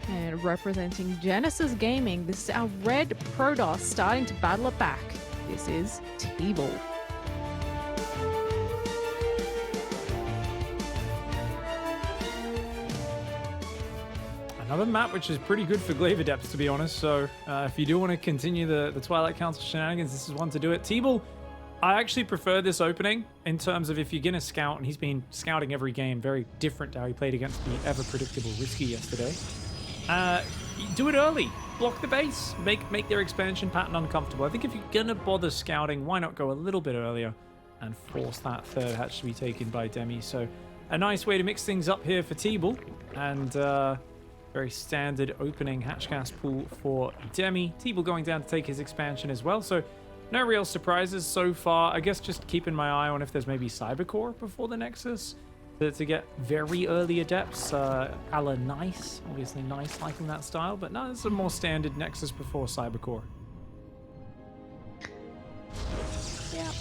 And representing Genesis Gaming, this is our red Protoss starting to battle it back. This is TeebuL. Another map which is pretty good for glaive adepts, to be honest. So if you do want to continue the Twilight Council shenanigans, this is one to do it. TeebuL, I actually prefer this opening in terms of if you're going to scout, and he's been scouting every game, very different to how he played against the ever-predictable Risky yesterday. Do it early. Block the base. Make their expansion pattern uncomfortable. I think if you're going to bother scouting, why not go a little bit earlier and force that third hatch to be taken by Demi. So a nice way to mix things up here for TeebuL. And very standard opening hatchcast pool for Demi. TeebuL going down to take his expansion as well. So no real surprises so far. I guess just keeping my eye on if there's maybe Cybercore before the Nexus to get very early adepts, a la Nice. Obviously Nice liking that style, but no, it's a more standard Nexus before Cybercore. Yeah.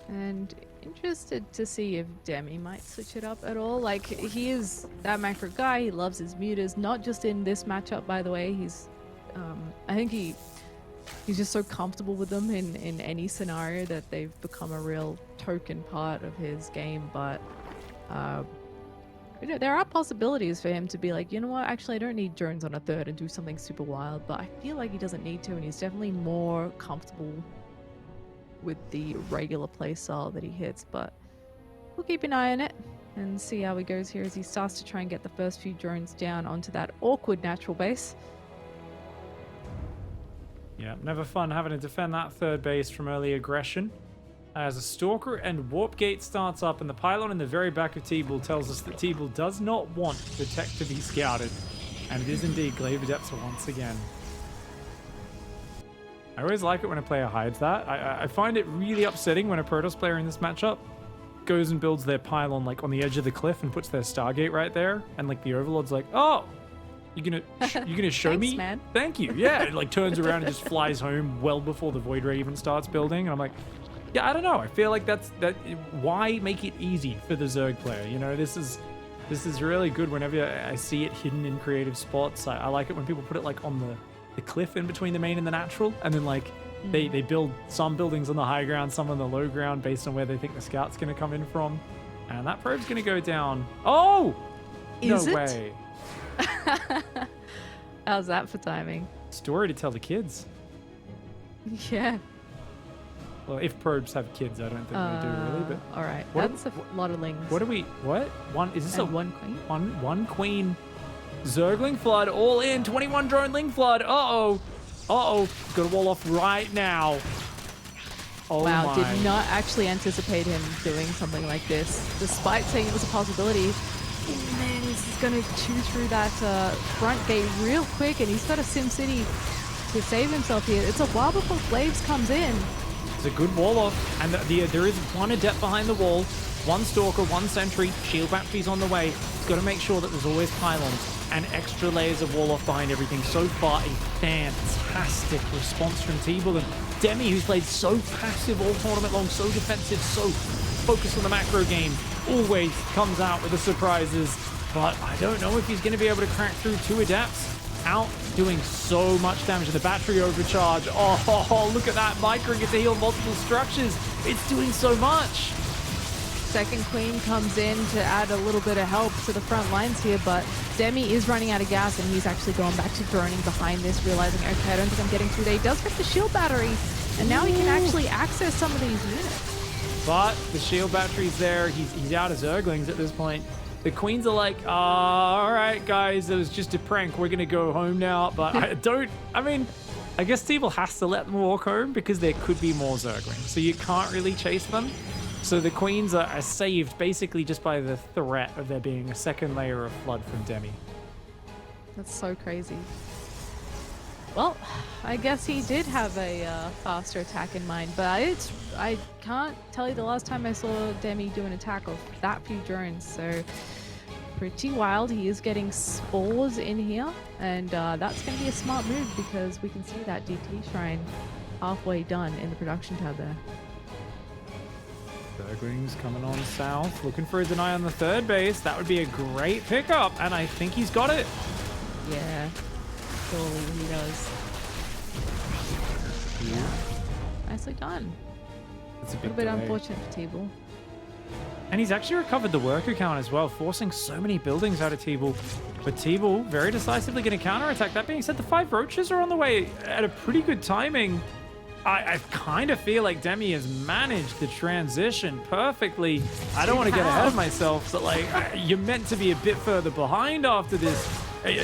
And interested to see if Demi might switch it up at all. Like, he is that macro guy. He loves his mutas, not just in this matchup, by the way. He's I think he's just so comfortable with them in any scenario that they've become a real token part of his game. But you know, there are possibilities for him to be like, you know what, actually I don't need drones on a third and do something super wild, but I feel like he doesn't need to, and he's definitely more comfortable with the regular play style that he hits. But we'll keep an eye on it and see how he goes here as he starts to try and get the first few drones down onto that awkward natural base. Yeah, never fun having to defend that third base from early aggression. As a Stalker and Warp Gate starts up, and the pylon in the very back of TeebuL tells us that TeebuL does not want the tech to be scouted. And it is indeed glaive adepts once again. I always like it when a player hides that. I find it really upsetting when a Protoss player in this matchup goes and builds their pylon like on the edge of the cliff and puts their Stargate right there, and like the Overlord's like, oh, you're gonna show Thanks, me? man. Thank you. Yeah, it like turns around and just flies home well before the Void Ray even starts building, and I'm like, yeah, I don't know. I feel like that. Why make it easy for the Zerg player? You know, this is really good whenever I see it hidden in creative spots. I like it when people put it like on the cliff in between the main and the natural, and then like they build some buildings on the high ground, some on the low ground based on where they think the scout's going to come in from. And that probe's going to go down. Oh! Is no it? way. How's that for timing? Story to tell the kids. Yeah. Well, if probes have kids, I don't think they do really, but all right. What- That's a lot of lings. what do we one is this And a one queen? one queen Zergling flood all in 21 drone ling flood. Uh-oh. Gotta wall off right now. Oh Wow, my. did not actually anticipate him doing something like this, despite saying it was a possibility. Oh man, he's going to chew through that front gate real quick, and he's got a SimCity to save himself here. It's a while before Glaives comes in. It's a good wall off, and there is one adept behind the wall, one Stalker, one Sentry, shield batteries on the way. He's got to make sure that there's always pylons. and extra layers of wall off behind everything. So far, a fantastic response from TeebuL, and Demi, who's played so passive all tournament long, so defensive, so focused on the macro game, always comes out with the surprises. But I don't know if he's going to be able to crack through 2 adepts. Out doing so much damage to the battery overcharge. Oh, look at that. Microing it to heal multiple structures. It's doing so much. Second queen comes in to add a little bit of help to the front lines here, but Demi is running out of gas, and he's actually going back to droning behind this, realizing, okay, I don't think I'm getting through there. He does get the shield battery, and now he can actually access some of these units. But the shield battery's there. He's out of Zerglings at this point. The queens are like, all right, guys, it was just a prank. We're going to go home now. But I guess TeebuL has to let them walk home because there could be more Zerglings. So you can't really chase them. So the queens are saved basically just by the threat of there being a second layer of flood from Demi. That's so crazy. Well, I guess he did have a faster attack in mind, but I can't tell you the last time I saw Demi do an attack of that few drones, so pretty wild. He is getting spores in here, and that's going to be a smart move because we can see that DT shrine halfway done in the production tab there. Zerglings coming on south, looking for a deny on the third base. That would be a great pickup, and I think he's got it. Yeah. Surely he does. Yeah. Nicely done. It's a little bit unfortunate for TeebuL. And he's actually recovered the worker count as well, forcing so many buildings out of TeebuL. But TeebuL very decisively going to counterattack. That being said, the 5 roaches are on the way at a pretty good timing. I kind of feel like Demi has managed the transition perfectly. I don't want to get ahead of myself, but like you're meant to be a bit further behind after this.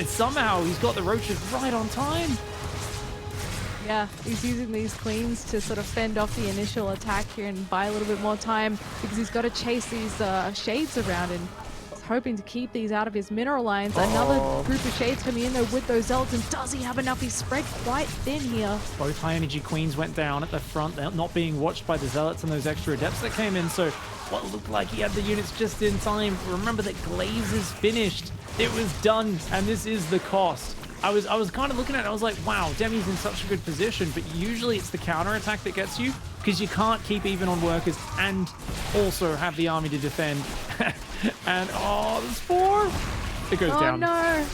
Somehow he's got the roaches right on time. Yeah, he's using these queens to sort of fend off the initial attack here and buy a little bit more time because he's got to chase these shades around, and he's hoping to keep these out of his mineral lines. Another group of shades coming in there with those zealots, and does he have enough? He's spread quite thin here. Both high energy queens went down at the front. They're not being watched by the zealots and those extra adepts that came in, so what looked like he had the units just in time. Remember that Glaze is finished. It was done, and this is the cost. I was kind of looking at it, I was like, wow, Demi's in such a good position, but usually it's the counterattack that gets you because you can't keep even on workers and also have the army to defend. And the spore, it goes down. Oh no,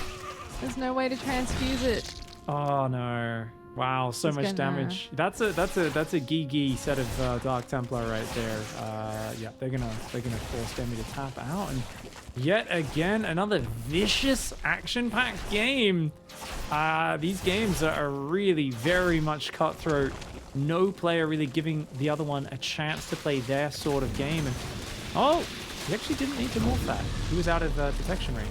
there's no way to transfuse it. Oh no. Wow, so much damage. That's a Gigi set of Dark Templar right there. Yeah, they're gonna force Demi to tap out, and yet again another vicious action-packed game. These games are really very much cutthroat. No player really giving the other one a chance to play their sort of game. And he actually didn't need to morph that. He was out of detection range.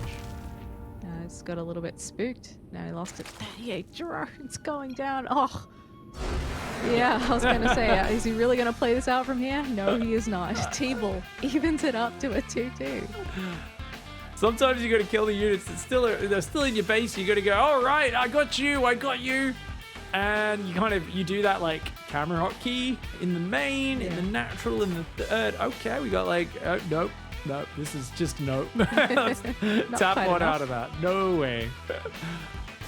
It's got a little bit spooked. Now he lost it. 38 drones going down. Oh, yeah, I was going to say, is he really going to play this out from here? No, he is not. TeebuL evens it up to a 2-2. Sometimes you got to kill the units. They're still in your base. You got to go, all right, I got you. And you do that like camera hotkey in the main, in the natural, in the third. Okay, we got like, nope. No, this is just no. Tap one out of that. No way.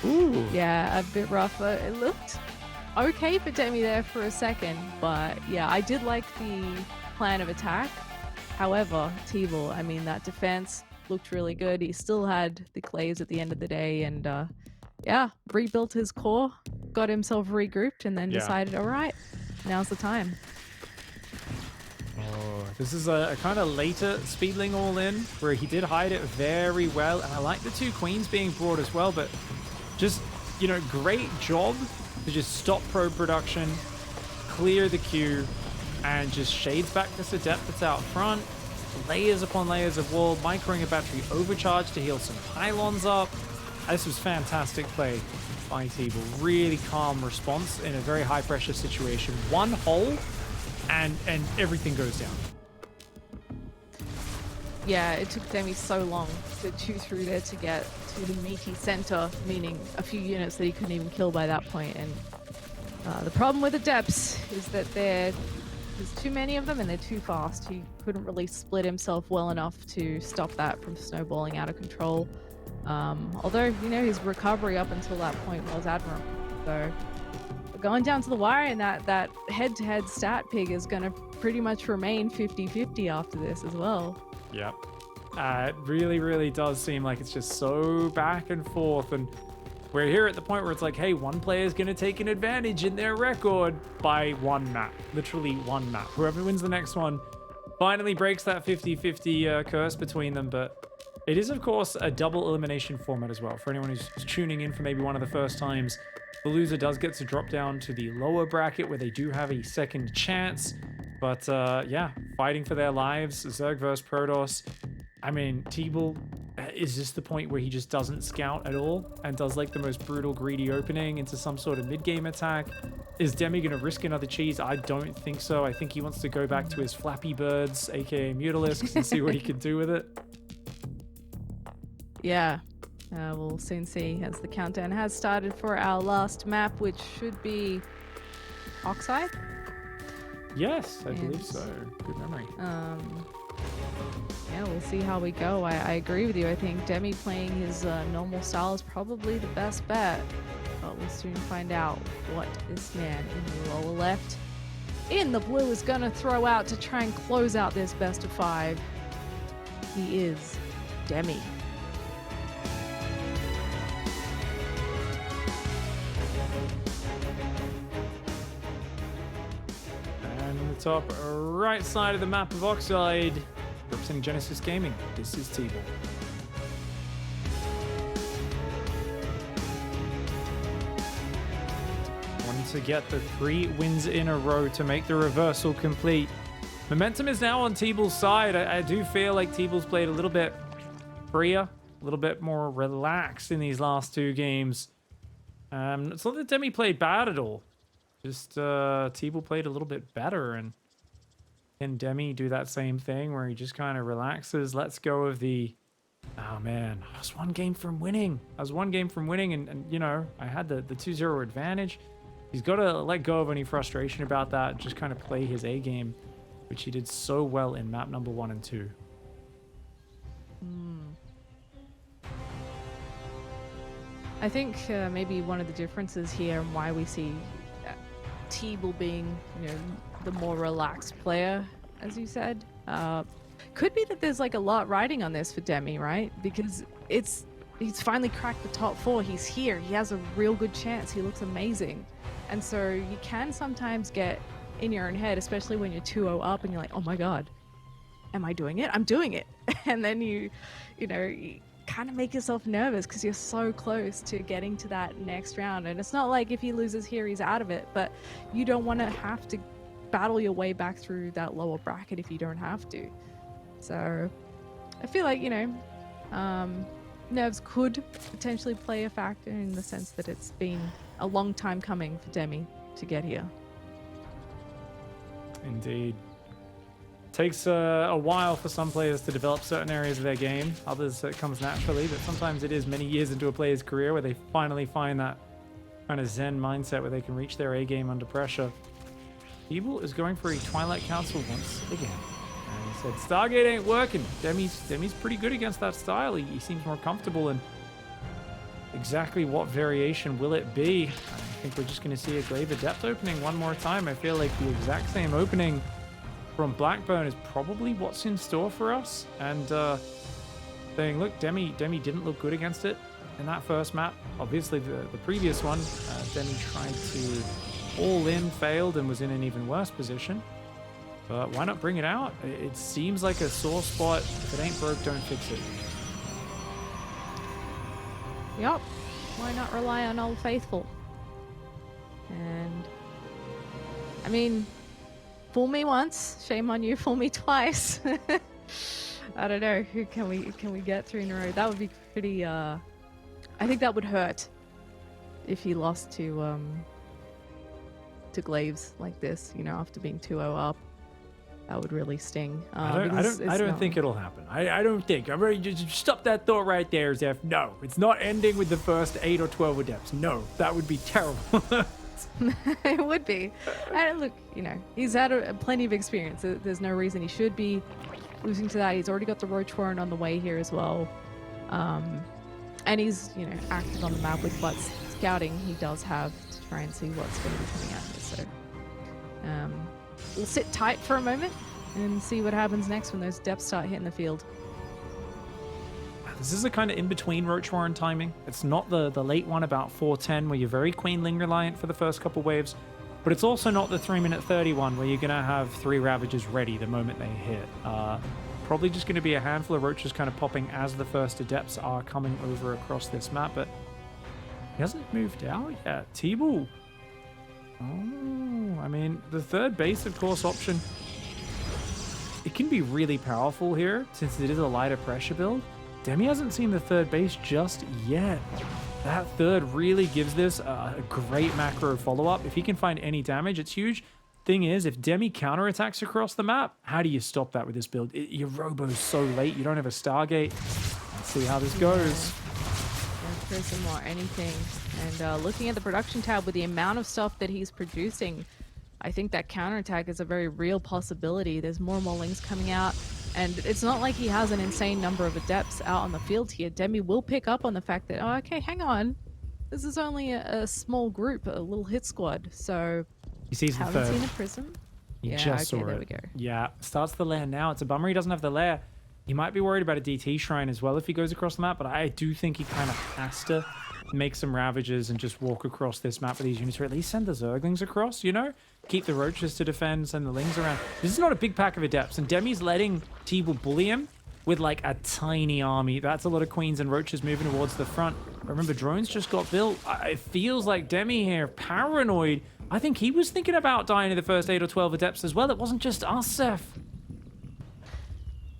Ooh. Yeah, a bit rough. It looked okay for Demi there for a second, but yeah, I did like the plan of attack. However, TeebuL, I mean, that defense looked really good. He still had the clays at the end of the day, and yeah, rebuilt his core, got himself regrouped, and then decided, all right, now's the time. This is a kind of later Speedling all-in where he did hide it very well, and I like the 2 queens being brought as well, but just, great job to just stop probe production, clear the queue, and just shades back this adept that's out front, layers upon layers of wall, microing a battery overcharge to heal some pylons up. This was fantastic play by TeebuL. Really calm response in a very high pressure situation. One hole and everything goes down. Yeah, it took Demi so long to chew through there to get to the meaty center, meaning a few units that he couldn't even kill by that point. And the problem with adepts is that there's too many of them and they're too fast. He couldn't really split himself well enough to stop that from snowballing out of control. Although, you know, his recovery up until that point was admirable. So going down to the wire, and that head-to-head stat pig is going to pretty much remain 50-50 after this as well. Yep. It really does seem like it's just so back and forth, and we're here at the point where it's like, hey, one player is going to take an advantage in their record by one map. Literally one map. Whoever wins the next one finally breaks that 50-50 curse between them, but it is, of course, a double elimination format as well. For anyone who's tuning in for maybe one of the first times, the loser does get to drop down to the lower bracket where they do have a second chance. But yeah, fighting for their lives, Zerg versus Protoss. I mean, TeebuL, is this the point where he just doesn't scout at all and does like the most brutal, greedy opening into some sort of mid-game attack? Is Demi going to risk another cheese? I don't think so. I think he wants to go back to his Flappy Birds, aka Mutalisks, and see what he can do with it. Yeah, we'll soon see as the countdown has started for our last map, which should be Oxide. Yes, I believe so. Good memory. Yeah, we'll see how we go. I agree with you. I think Demi playing his normal style is probably the best bet. But we'll soon find out what this man in the lower left, in the blue, is going to throw out to try and close out this best of 5. He is Demi. Top right side of the map of Oxide, representing Genesis Gaming. This is TeebuL. Wanting to get the 3 wins in a row to make the reversal complete. Momentum is now on TeebuL's side. I do feel like TeebuL's played a little bit freer, a little bit more relaxed in these last 2 games. It's not that Demi played bad at all. Just TeebuL played a little bit better, and can Demi do that same thing where he just kind of relaxes, lets go of the, oh man, I was 1 game from winning. And you know, I had the 2-0 advantage. He's got to let go of any frustration about that and just kind of play his A game, which he did so well in map number 1 and 2. I think maybe one of the differences here and why we see TeebuL being, you know, the more relaxed player, as you said, could be that there's like a lot riding on this for Demi, right? Because he's finally cracked the top 4. He's here. He has a real good chance. He looks amazing. And so you can sometimes get in your own head, especially when you're 2-0 up and you're like, oh my God, am I doing it? I'm doing it. And then you kind of make yourself nervous because you're so close to getting to that next round. And it's not like if he loses here, he's out of it, but you don't want to have to battle your way back through that lower bracket if you don't have to. So I feel like, you know, nerves could potentially play a factor in the sense that it's been a long time coming for Demi to get here. Indeed. Takes a while for some players to develop certain areas of their game. Others, it comes naturally, but sometimes it is many years into a player's career where they finally find that kind of zen mindset where they can reach their A game under pressure. TeebuL is going for a Twilight Council once again. And he said, Stargate ain't working. Demi's pretty good against that style. He seems more comfortable, and exactly what variation will it be? I think we're just going to see a Glaive Adept opening one more time. I feel like the exact same opening from Blackburn is probably what's in store for us. And saying, look, Demi didn't look good against it in that first map. Obviously, the previous one, Demi tried to all in, failed, and was in an even worse position. But why not bring it out? It seems like a sore spot. If it ain't broke, don't fix it. Yup. Why not rely on Old Faithful? And I mean, fool me once, shame on you. Fool me twice. I don't know. Who can we get 3 in a row? That would be pretty. I think that would hurt if he lost to Glaives like this. You know, after being 2-0 up, that would really sting. I don't think it'll happen. I don't think. I'm ready to just stop that thought right there, Zeph. No, it's not ending with the first 8 or 12 adepts. No, that would be terrible. It would be. And look, you know, he's had plenty of experience. There's no reason he should be losing to that. He's already got the Roach Warren on the way here as well. And he's, you know, active on the map with what scouting he does have to try and see what's going to be coming out here. So we'll sit tight for a moment and see what happens next when those depths start hitting the field. This is a kind of in-between Roach Warren timing. It's not the late one about 4:10 where you're very Queenling reliant for the first couple waves, but it's also not the 3-minute 31 where you're going to have 3 Ravagers ready the moment they hit. Probably just going to be a handful of Roaches kind of popping as the first Adepts are coming over across this map, but he hasn't moved out yet. TeebuL. Oh, I mean, the third base, of course, option. It can be really powerful here since it is a lighter pressure build. Demi hasn't seen the third base just yet. That third really gives this a great macro follow-up. If he can find any damage, it's huge. Thing is, if Demi counterattacks across the map, how do you stop that with this build? Your Robo's so late, you don't have a Stargate. Let's see how this goes. No prism or anything. And looking at the production tab with the amount of stuff that he's producing, I think that counterattack is a very real possibility. There's more and more links coming out. And it's not like he has an insane number of Adepts out on the field here. Demi will pick up on the fact that, oh, okay, hang on. This is only a small group, a little hit squad. So, He sees the haven't third. seen a prism. You Yeah, just okay, saw there it. we go. Yeah, starts the lair now. It's a bummer he doesn't have the lair. He might be worried about a DT shrine as well if he goes across the map, but I do think he kind of has to make some Ravages and just walk across this map with these units, or at least send the Zerglings across, you know? Keep the Roaches to defend, send the Lings around. This is not a big pack of Adepts, and Demi's letting TeebuL bully him with like a tiny army. That's a lot of Queens and Roaches moving towards the front. But remember, drones just got built. It feels like Demi here, paranoid. I think he was thinking about dying in the first 8 or 12 Adepts as well. It wasn't just us, Seth.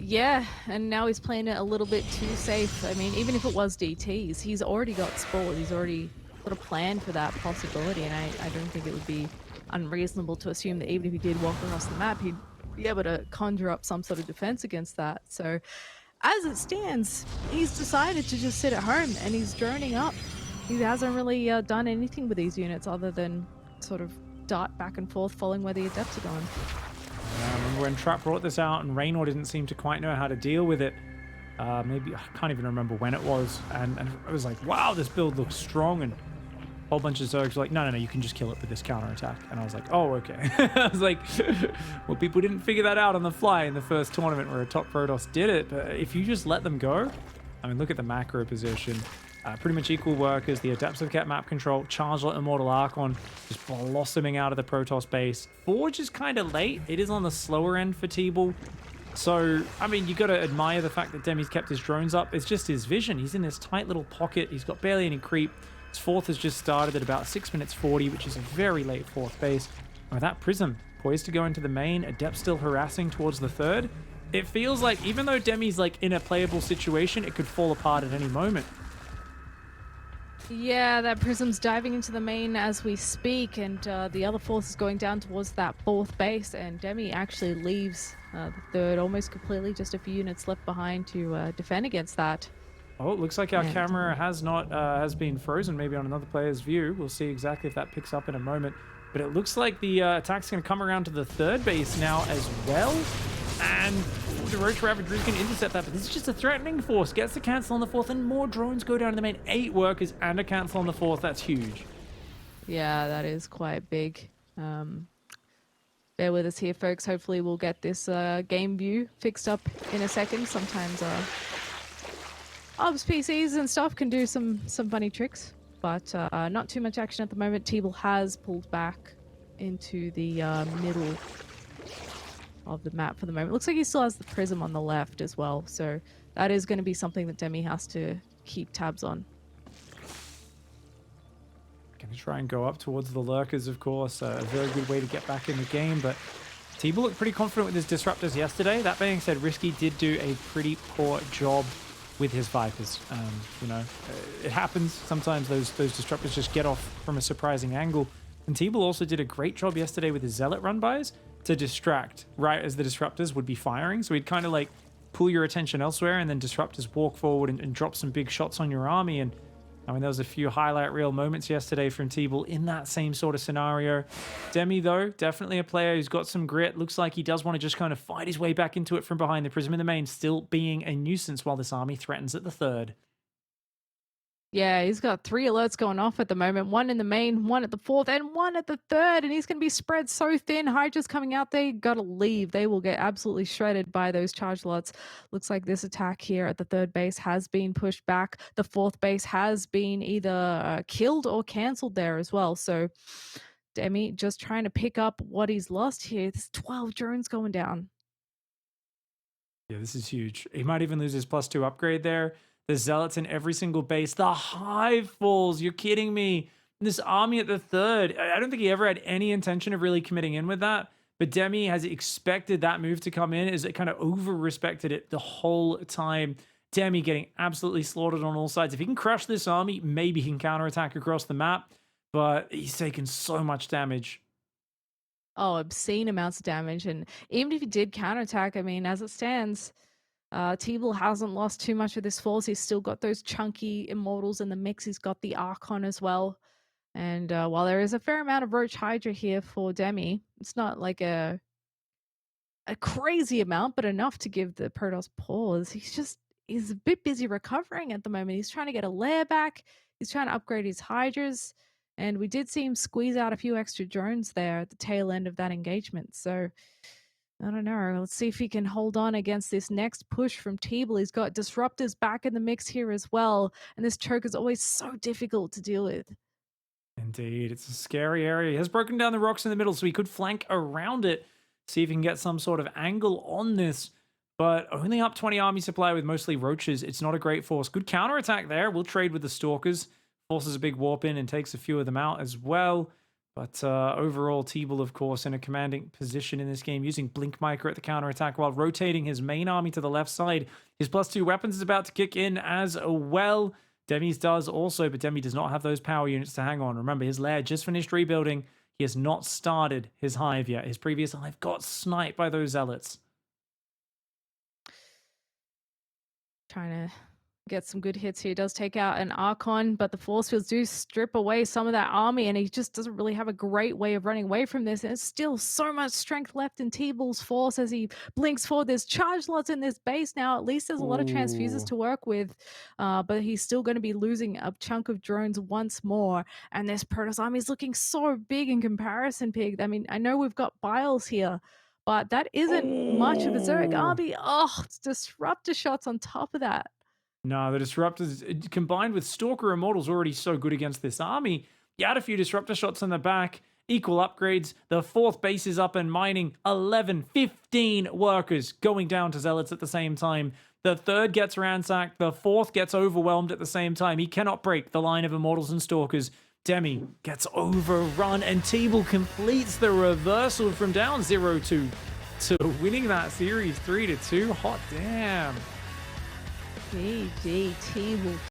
Yeah, and now he's playing it a little bit too safe. I mean, even if it was DTs, he's already got Sport. He's already got a plan for that possibility, and I don't think it would be unreasonable to assume that even if he did walk across the map, he'd be able to conjure up some sort of defense against that. So, as it stands, he's decided to just sit at home, and he's droning up. He hasn't really done anything with these units other than sort of dart back and forth following where the Adepts are going. I remember when Trap brought this out and Raynor didn't seem to quite know how to deal with it. Maybe, I can't even remember when it was. And I was like, wow, this build looks strong. And a whole bunch of Zergs were like, no, you can just kill it with this counterattack. And I was like, oh, okay. I was like, well, people didn't figure that out on the fly in the first tournament where a top Protoss did it. But if you just let them go, I mean, look at the macro position. Pretty much equal workers. The Adepts have kept map control. Chargelet Immortal Archon just blossoming out of the Protoss base. Forge is kind of late. It is on the slower end for TeebuL. So, I mean, you got to admire the fact that Demi's kept his drones up. It's just his vision. He's in this tight little pocket. He's got barely any creep. His fourth has just started at about 6 minutes 40, which is a very late fourth base. And with that Prism poised to go into the main, Adept still harassing towards the third. It feels like even though Demi's like in a playable situation, it could fall apart at any moment. Yeah, that Prism's diving into the main as we speak, and the other force is going down towards that fourth base, and Demi actually leaves the third almost completely, just a few units left behind to defend against that. Oh, it looks like our camera has been frozen, maybe on another player's view. We'll see exactly if that picks up in a moment. But it looks like the attack's going to come around to the third base now as well. And the Roach Ravagers can intercept that, but this is just a threatening force. Gets the cancel on the fourth, and more drones go down to the main. 8 workers and a cancel on the fourth. That's huge. Yeah, that is quite big. Bear with us here, folks. Hopefully we'll get this game view fixed up in a second. Sometimes Obs PCs and stuff can do some funny tricks, but not too much action at the moment. TeebuL has pulled back into the middle of the map for the moment. Looks like he still has the Prism on the left as well, so that is going to be something that Demi has to keep tabs on. Going to try and go up towards the Lurkers, of course. A very good way to get back in the game, but TeebuL looked pretty confident with his Disruptors yesterday. That being said, Risky did do a pretty poor job with his Vipers. You know, it happens. Sometimes those Disruptors just get off from a surprising angle. And TeebuL also did a great job yesterday with his Zealot run-bys to distract right as the Disruptors would be firing. So he'd kind of like pull your attention elsewhere, and then Disruptors walk forward and drop some big shots on your army. And I mean, there was a few highlight reel moments yesterday from TeebuL in that same sort of scenario. Demi, though, definitely a player who's got some grit. Looks like he does want to just kind of fight his way back into it from behind. The Prism in the main still being a nuisance while this army threatens at the third. Yeah, he's got 3 alerts going off at the moment, 1 in the main, 1 at the 4th, and 1 at the 3rd, and he's gonna be spread so thin. Hydra's coming out, they gotta leave. They will get absolutely shredded by those charge lots. Looks like this attack here at the 3rd base has been pushed back. The 4th base has been either killed or cancelled there as well. So Demi just trying to pick up what he's lost here. There's 12 drones going down. Yeah, this is huge. He might even lose his +2 upgrade there. The zealots in every single base. The hive falls. You're kidding me. This army at the 3rd. I don't think he ever had any intention of really committing in with that. But Demi has expected that move to come in, as it kind of over-respected it the whole time. Demi getting absolutely slaughtered on all sides. If he can crush this army, maybe he can counterattack across the map. But he's taken so much damage. Oh, obscene amounts of damage. And even if he did counterattack, I mean, as it stands, TeebuL hasn't lost too much of this force. He's still got those chunky immortals in the mix. He's got the Archon as well. And while there is a fair amount of Roach Hydra here for Demi, it's not like a crazy amount, but enough to give the Protoss pause. He's a bit busy recovering at the moment. He's trying to get a lair back. He's trying to upgrade his Hydras. And we did see him squeeze out a few extra drones there at the tail end of that engagement. So I don't know. Let's see if he can hold on against this next push from TeebuL. He's got disruptors back in the mix here as well. And this choke is always so difficult to deal with. Indeed, it's a scary area. He has broken down the rocks in the middle, so he could flank around it, see if he can get some sort of angle on this. But only up 20 army supply with mostly roaches. It's not a great force. Good counterattack there. We'll trade with the Stalkers. Forces a big warp in and takes a few of them out as well. But overall, TeebuL, of course, in a commanding position in this game, using Blink Micro at the counterattack while rotating his main army to the left side. His +2 weapons is about to kick in as well. Demi's does also, but Demi does not have those power units to hang on. Remember, his lair just finished rebuilding. He has not started his hive yet. His previous hive got sniped by those zealots. Trying to get some good hits here. He does take out an Archon, but the force fields do strip away some of that army, and he just doesn't really have a great way of running away from this. And there's still so much strength left in TeebuL's force as he blinks forward. There's charge lots in this base now. At least there's a lot of transfuses to work with, but he's still going to be losing a chunk of drones once more. And this Protoss army is looking so big in comparison, Pig. I mean, I know we've got Biles here, but that isn't much of a Zerg army. Oh, it's disruptor shots on top of that. No, the disruptors combined with Stalker Immortals already so good against this army. You add a few disruptor shots in the back, equal upgrades. The 4th base is up and mining. 11, 15 workers going down to zealots at the same time. The 3rd gets ransacked. The 4th gets overwhelmed at the same time. He cannot break the line of Immortals and Stalkers. Demi gets overrun, and TeebuL completes the reversal from down 0-2 to winning that series 3-2. Hot damn. GG, TeebuL